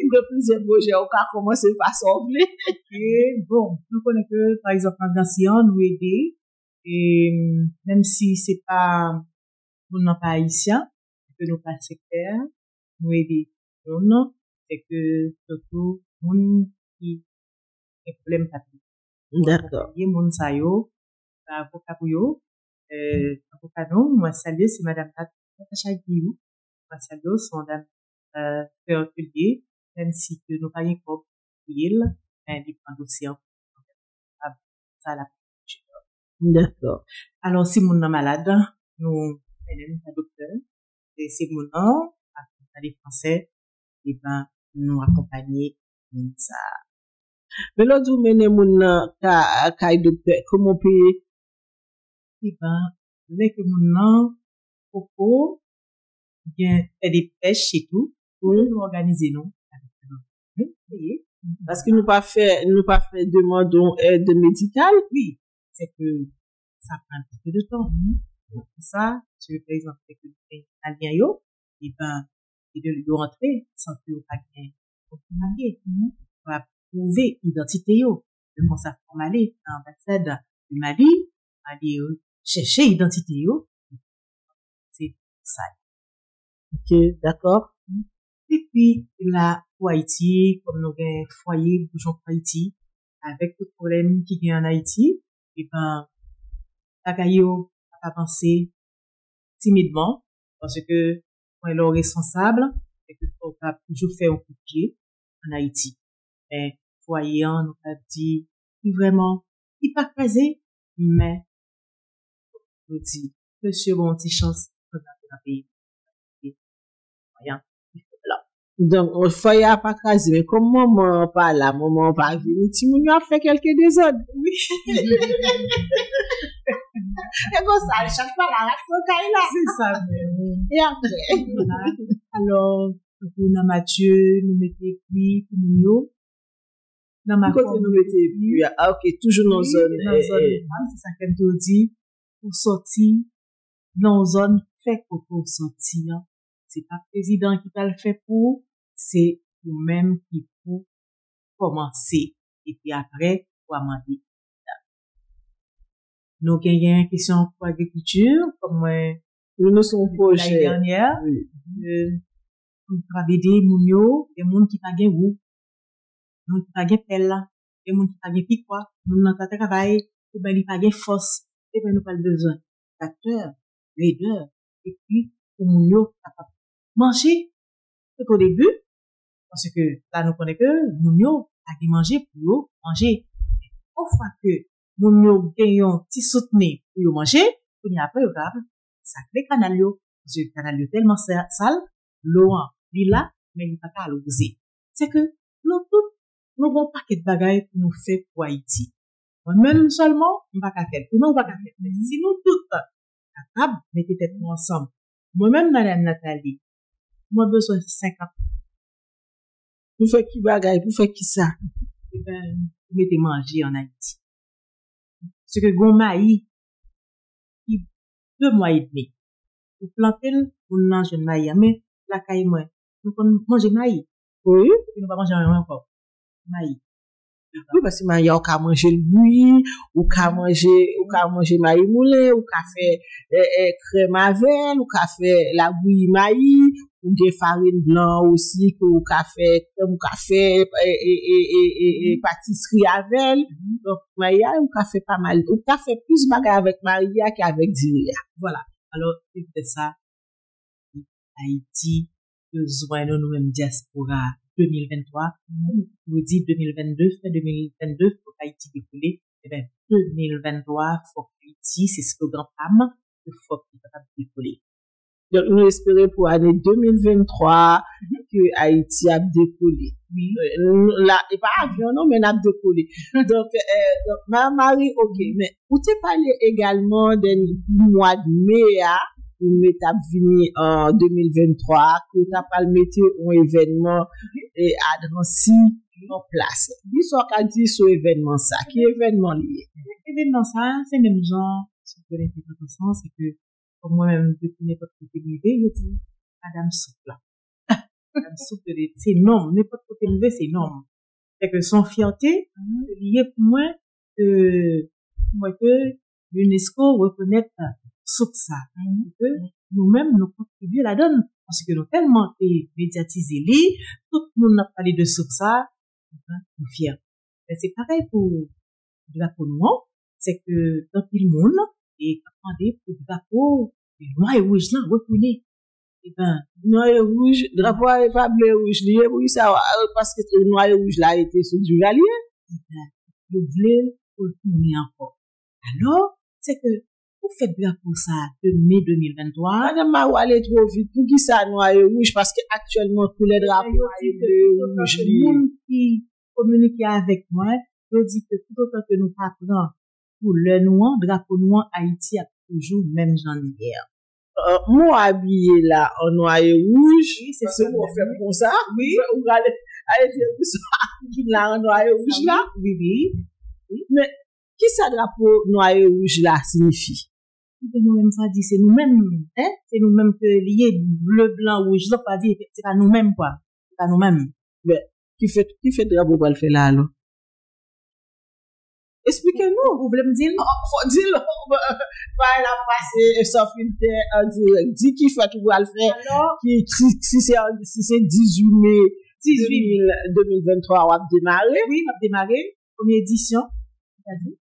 de plusieurs projets au cas commencer par s'enlever Et bon, nous connaissons que, par exemple, en Dansillon, nous aider. Et même si c'est pas, nous n'en pas haïtien, que nous pas sectaire, nous aider. Non, c'est que, surtout, nous qui, ont problème papier. d'accord Et moun sa yo, avocat pou yo, avocat nou, moi saluer, c'est madame Natacha Guillou. Moi saluer, son dame, Père Collier, même si que nous pas rien comme il, mais il prend dossier en ça la. d'accord Alors, si moun nan malade, nous, madame la docteur, et si moun nan, à les français, et ben, nous accompagner, ça. mais l'autre vous menez moun nan ka docteur comment payer Et ben, avec moun nan, popo, bien, fait des pêches et tout, pour nous organiser, non? Oui, oui. parce que nous pas fait demande aide médicale Oui, c'est que ça prend un petit peu de temps. Donc, ça, je vais par exemple, avec le alien yo, et ben, et de rentrer sans que vous pas bien, on va prouver identité yo. De comment ça forme aller dans l'ambassade du Mali, aller chercher identité yo. C'est ça. ok d'accord Et puis, là, pour Haïti, comme nous avons un foyer, bougeons pour Haïti, avec le problème qui vient en Haïti, et ben, Takayo a pensé timidement, parce que, moi, le responsable, et que faut pas toujours faire un coup de pied en Haïti. Mais, foyer, nous a dit, vraiment, il pas crasé, mais, nous dit, monsieur, bon, petite chance, dans le pays. Rien. donc on foyer a pas crasé mais comme maman pas là maman pas venir ti moun yo a fait quelques désordres oui et bon ça chaque fois la raconte là C'est ça, mais, et après voilà. Alors, pour na Mathieu, nous mettons puis pour nous yo. Dans ma côté nous mettez puis ah ok toujours dans zone c'est ça qu'elle te dit, pour sortir, dans zone, fait pour sortir. C'est pas le président qui t'a le fait pour, c'est vous-même qui pour commencer. Et puis après, pour amender. Nous avons une question pour l'agriculture, comme nous sommes l'année projet dernière. oui. Pour aider moun yo, des moun qui pa gen roue, des moun qui pa gen pelle là, des moun qui pa gen piquois, moun nan ta travail, ou ben li pa gen force, et ben nous pas besoin d'acteurs, leaders, et puis pour moun yo capable manger tout au début, parce que là nous connaissons que moun yo a gen manger pour yo manger. Une fois que moun yo gen yon ti soutenir pour yo manger, puis après yo capable sacré canal yo, parce que canal yo tellement sale, l'eau li là, mais il pas qu'à l'oser. C'est que nous tous, nous avons un paquet de bagailles pour nous faire pour Haïti. Moi-même seulement, on va pas faire. Pour nous, on va pas faire. Mais si nous tous, capables, mettez tête nous ensemble. Moi-même, Madame Nathalie, moi besoin de 50. Pour faire qui bagaille pour faire qui ça Eh ben, vous mettez manger en Haïti. Ce que gon maïs, qui 2 mois et demi. Vous plantez, vous mangez le maïs, mais la caille moi, nous manger maïs. oui Et nous pas manger rien encore. Maïs. oui parce que il y a ka manger le bouilli ou ka manger maïs moulin ou ka faire crème avec ou ka faire la bouillie maïs ou des farine blanc aussi que ou ka faire comme ka faire et pâtisserie avec donc Maria ou ka fait pas mal ou ka fait plus bagarre avec Maria qu'avec Diria. Voilà. Alors, c'est peut-être ça. Haïti, besoin de nous-mêmes diaspora 2023. Nous dit 2022, fin 2022, faut Haïti décoller. Eh ben, 2023, faut Haïti, c'est slogan PAM, il faut qu'il soit décoller. Donc, nous espérons pour l'année 2023 que Haïti a décollé. Oui. Là, et pas avion, non, mais n'a décollé. Donc, ma Marie, ok, mais vous t'es parlé également d'un mois de mai, ou mettre vini en 2023, que t'as pas le mettre un événement et à Drancy en place. Dis-moi qu'a dit sur événement ça. Qui événement lié? Événement ça, c'est même genre, si vous connaissez pas sens, c'est que, comme moi-même, depuis n'importe côté levé, je dis, Madame Souple là. Madame Souple, c'est énorme. N'importe côté levé, c'est énorme. C'est que son fierté, lié pour moi que l'UNESCO reconnaît Souple ça. Que nous-mêmes, nous contribuons la donne. Parce que nous tellement été médiatisés, tout le monde a parlé de Souple ça, nous fiers. Mais c'est pareil pour le drapeau noir. C'est que dans tout le monde, et attendez pour le drapeau, noir et rouge là, reconnaît. Eh ben, Noir et rouge, drapeau est pas bleu rouge lié, oui, ça, parce que le noir et rouge là a été sous du valier. le voulez pour le tourner encore. Alors, c'est que, vous faites drapeau ça de mai 2023. Madame Marou, allez trop vite. Pour qui ça noir et rouge? Parce que actuellement, tous les drapeaux sont bleu rouge. Le monde qui communique avec moi, je dis que tout autant que nous apprenons pour le noir, drapeau noir, Haïti a toujours même janvier. Moi habillé là en noir et rouge, Oui, c'est parce que ça. moi fait comme ça. Oui. Ou allez dire vous ça là en noir et rouge là. Oui, oui. Mais qui ça drapeau noir et rouge là signifie? C'est nous-mêmes, ça dit, c'est nous-mêmes, hein? C'est nous-mêmes que lié bleu, blanc, rouge. Ça veut dire, c'est pas nous-mêmes, quoi. C'est pas nous-mêmes. Mais qui fait drapeau pour le faire là alors? Expliquez-nous. Vous voulez me dire? Faut dire pas la passer sans filtre en direct. Dis qui fait tout pour le faire. Alors, Si c'est 18 mai 2023 on va démarrer. oui, on a démarré. Première édition. C'est-à-dire?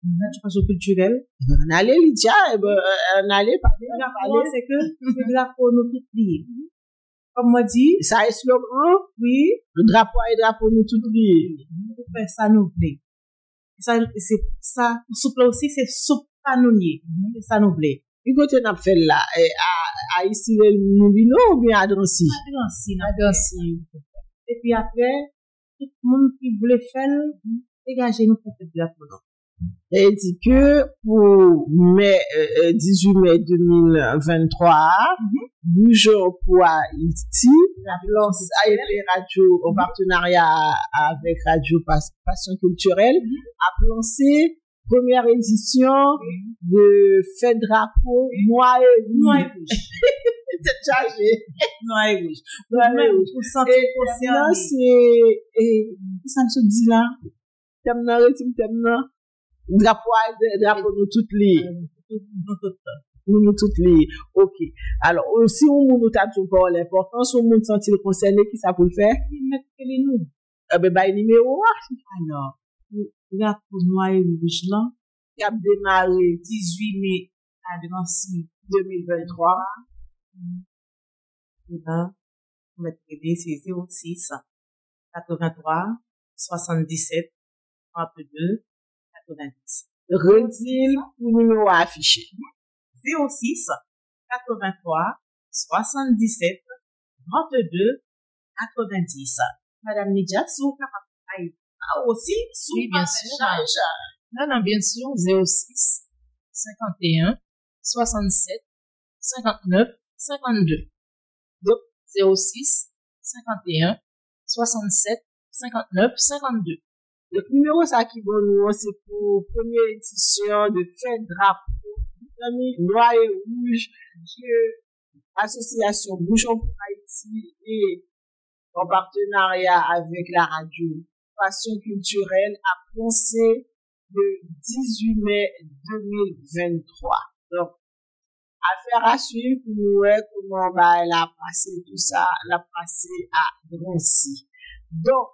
L'éducation culturelle. On allait Lydia, on allait pas Le drapeau, c'est que le drapeau nous tout lié. Comme moi dit, ça est slogan. oui, Le drapeau nous tout liés. pour faire ça nous voulons. Ça, c'est ça, souple aussi, c'est soupe panonnier. C'est ça nous voulons. Du côté n'a fait là, à ici le Moulino ou bien à Drancy? Et puis après, tout le monde qui voulait faire, dégagez nous pour faire de la polo. Elle dit que pour 18 mai 2023, Bougeons pour Haïti, lance AFP Radio en partenariat avec Radio Passion Culturelle, a lancé première édition de Fête Drapeau Noir et Rouge. C'est chargé. Noir et rouge. Noir et Rouge. Pour sentir Et là, c'est, ça me se dit là, thème nan, retime thème nan, drapeau nous toutes les, nous toutes les, ok. Alors, si on nous tape encore l'importance, on nous sentit concerné, qui ça peut le faire? mettre les nous. Ben, bah, numéro 1. Alors, drapeau noir et rouge là, Qui a démarré 18 mai à Drancy 2023. on va aider, c'est 06 83 77 32 90. Redis le numéro affiché. 06 83 77 32 90. Madame Nidia, sous aussi sous Oui, bien sûr. Non, bien sûr. 06 51 67 59 52. Donc, 06 51 67 59 52. Le numéro ça qui bon nous, c'est pour première édition de Fête Drapeau, famille noir et rouge, que l'association Bouchon pour Haïti et en partenariat avec la radio Passion Culturelle a lancé le 18 mai 2023. Donc, affaire à suivre pour nous voir comment elle a passé tout ça, elle a passé à Drancy. Donc,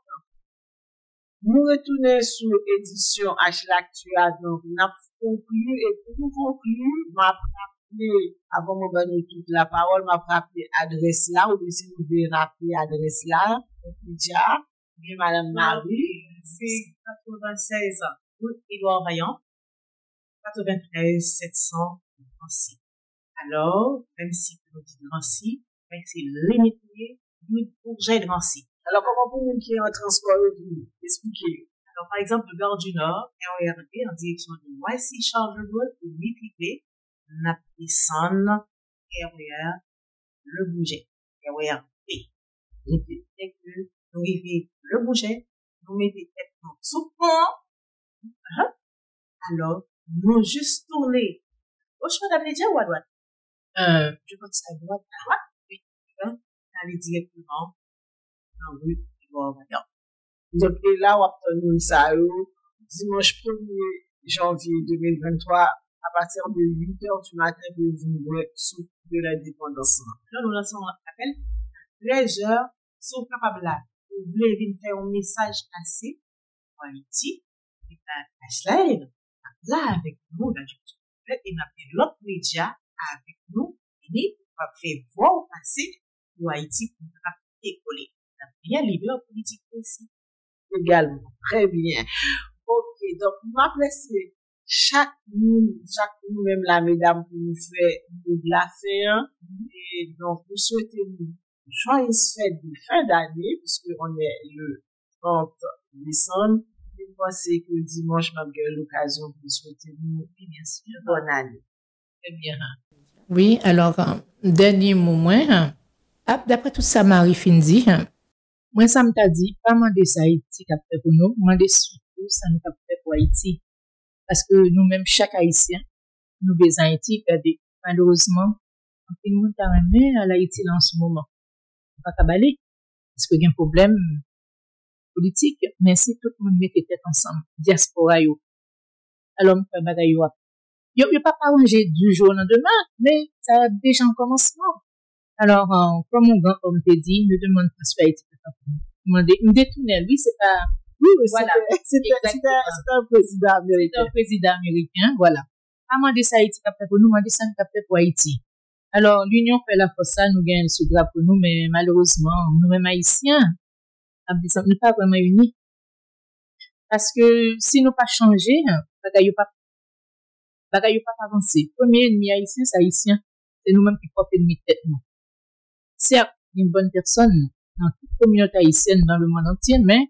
nous retournons sur l'édition H-L'actuel, donc nous avons conclu, et pour nous conclure, m'a rappelé, avant de donner toute la parole, m'a rappelé adresse là, ou si vous voulez rappeler adresse là, Lydia, bien Madame Marie, c'est 96 route Édouard Vaillant, 93 700 Drancy. Alors, même si on dit Drancy, mais c'est limité du projet Drancy. alors comment pour nous qui est en transport revenu, expliquez. Alors, par exemple, le Gare du Nord, RERD, en direction de Noisy Charles de Gaulle, ou Mitripé, n'a descend RER Le Bouget, RERP. Et puis, dès que nous arrivons Le Bouget, nous mettons tête sous pont, alors, nous juste tourner. Gauche, madame, Lydia, ou à droite? Je pense à droite. À droite? Oui. Aller directement dans rue Ivoire-Vaillant. Donc, et là, on va obtenir ça, dimanche 1er janvier 2023, à partir de 8h du matin, de vous sous de l'indépendance. Là, nous lançons un appel. 13h, si vous capable là, vous voulez venir faire un message assez en Haïti, et bien, là, avec nous, là, et on a fait l'autre média avec nous, et on va faire voir passer pour Haïti pour nous décoller. On a bien libre politique aussi. Également. Très bien. Ok, donc, m'apprécie chaque nous-même, la mesdames, pour nous faire de la fin. Et donc, nous souhaitons joyeuse fête de fin d'année, puisque on est le 30 décembre. Je pense que dimanche, m'a eu l'occasion de souhaiter nous, bien sûr, bonne année. Très bien. Oui, alors, dernier moment, d'après tout ça, Marie-Fine dit, moi, ça m'a dit, pas demander ça Haïti qu'a fait pour nous, demander surtout ça nous qu'a fait pour Haïti. Parce que nous-mêmes, chaque Haïtien, nous des Haïti, malheureusement, on fait une montagne à l'Haïti là en ce moment. Pas qu'à baler, parce qu'il y a un problème politique, mais si tout le monde met tête ensemble, diaspora yo, alors on fait bagay yo. Yo pas arrangé du jour au lendemain, mais ça a déjà un commencement. Alors, comme mon grand homme te dit, ne demande pas ce Haïti peut faire. Me détourner, lui, c'est pas, Oui, voilà. c'était un président américain. C'est un président américain, voilà. Pas demander ça Haïti qu'a fait pour nous, demander ça nous qu'a fait pour Haïti. Alors, l'Union fait la force, ça, nous gagnons ce drapeau pour nous, mais malheureusement, nous-mêmes Haïtiens, nous ne sommes pas vraiment unis. Parce que si nous pas changé, bagaille pas avancer. Premier ennemi haïtien, c'est haïtien. C'est nous-mêmes qui portons ennemi tête nous. Certes, il y a une bonne personne dans toute communauté haïtienne dans le monde entier, mais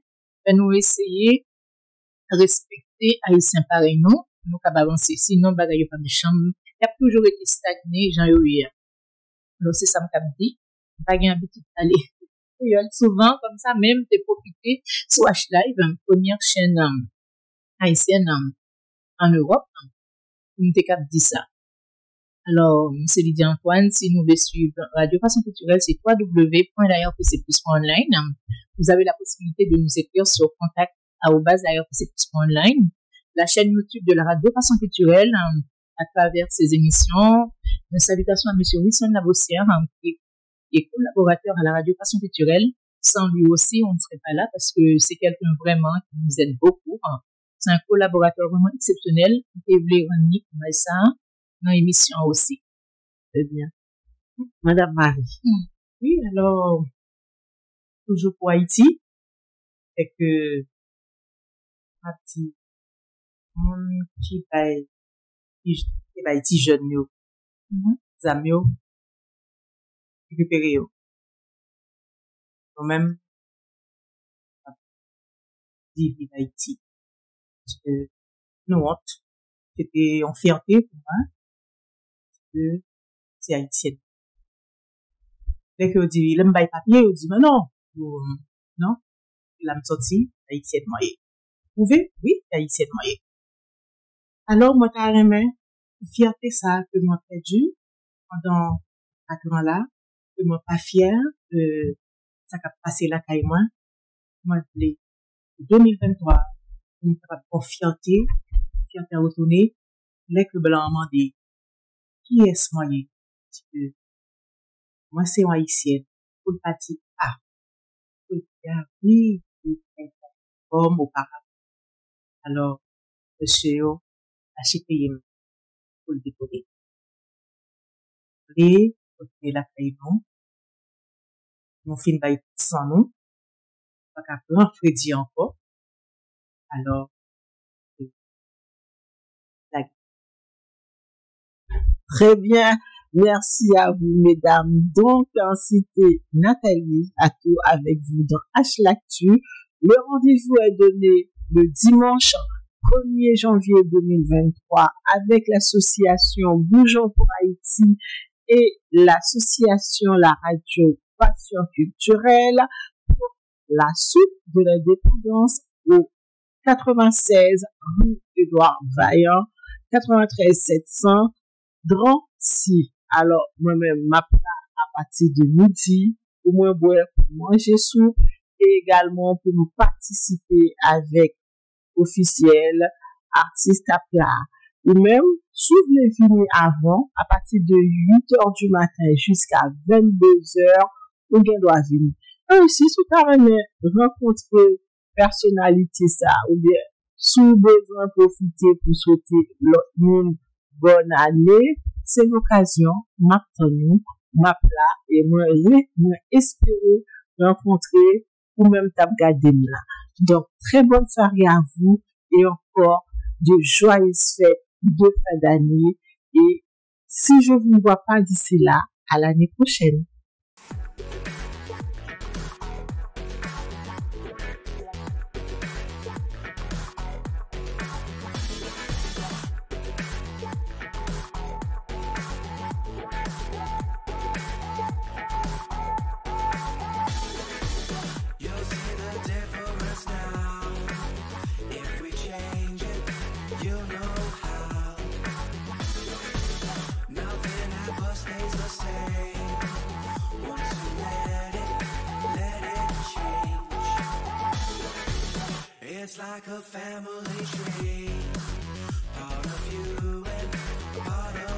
nous essayer de respecter haïtiens pareil nous, nous capables avancer. Sinon, bagaille pas méchant. Il y a toujours été stagné, j'en ai eu. Alors, c'est ça me dit. Pas gain habitude d'aller. Souvent, comme ça, même, t'es profité sur H-Live, première chaîne haïtienne en Europe, où t'es cap dit ça. Alors, c'est Lydia Antoine, si nous voulez suivre Radio Façon Culturelle, c'est www.lairpcplus.online. Vous avez la possibilité de nous écrire sur contact@lairpcplus.online. La chaîne YouTube de la Radio Façon Culturelle, à travers ses émissions. Une salutation à monsieur Wilson Labossière, qui est collaborateur à la Radio Façon Culturelle. Sans lui aussi, on ne serait pas là parce que c'est quelqu'un vraiment qui nous aide beaucoup. C'est un collaborateur vraiment exceptionnel. Et vous voulez rendre comme ça dans l'émission aussi. Très bien. Madame Marie. Oui, alors, toujours pour Haïti, c'est que, ma petite, mon petit Haïti jeune, yo, zami yo, récupéré yo. Moi-même, vivre Haïti. Parce que, nous honte, c'était en fierté pour moi, que c'est haïtienne. Dès que on dit, l'aime bail papier, on dit, mais non, non, il a me sorti, haïtienne moyen. Vous pouvez? Oui, haïtienne moyen. Alors, moi, carrément, fierté ça, que moi perdu, pendant 4 ans là, que moi pas fière, de ça qui a passé là, caille moi, voulais, 2023, une fierté à retourner, les que blanc demandé, qui est-ce moyen? Moi, c'est haïtienne, pour le parti A. Pour le dire, oui, comme auparavant. Alors, monsieur, acheté pour le décorer. Et, pour la caille non, mon film va être sans nous, pas qu'à prendre Freddy encore. Alors, Très bien. Merci à vous, mesdames. Donc, c'était Nathalie Atto avec vous dans H-L'actu. Le rendez-vous est donné le dimanche 1er janvier 2023 avec l'association Bougeons pour Haïti et l'association La Radio Passion Culturelle pour la suite de l'indépendance au 96 rue Édouard Vaillant, 93 700 Drancy. Alors, moi-même, ma place à partir de midi, pour moi, boire, pour manger soupe, et également pour nous participer avec officiel, artiste à plat. Ou même, si vous voulez venir avant, à partir de 8h du matin jusqu'à 22h, vous doit venir. Et aussi, si vous avez rencontré personnalité ça, ou bien, si vous besoin profiter pour souhaiter l'autre monde bonne année, c'est l'occasion, m'attendons, m'appela, et moi espérer rencontrer ou même t'abgarder là. Donc, très bonne soirée à vous et encore de joyeuses fêtes de fin d'année. Et si je vous vois pas d'ici là, à l'année prochaine. You'll see the difference now. If we change it, you'll know how. Nothing ever stays the same. Once you let it change. It's like a family tree. Part of you and part of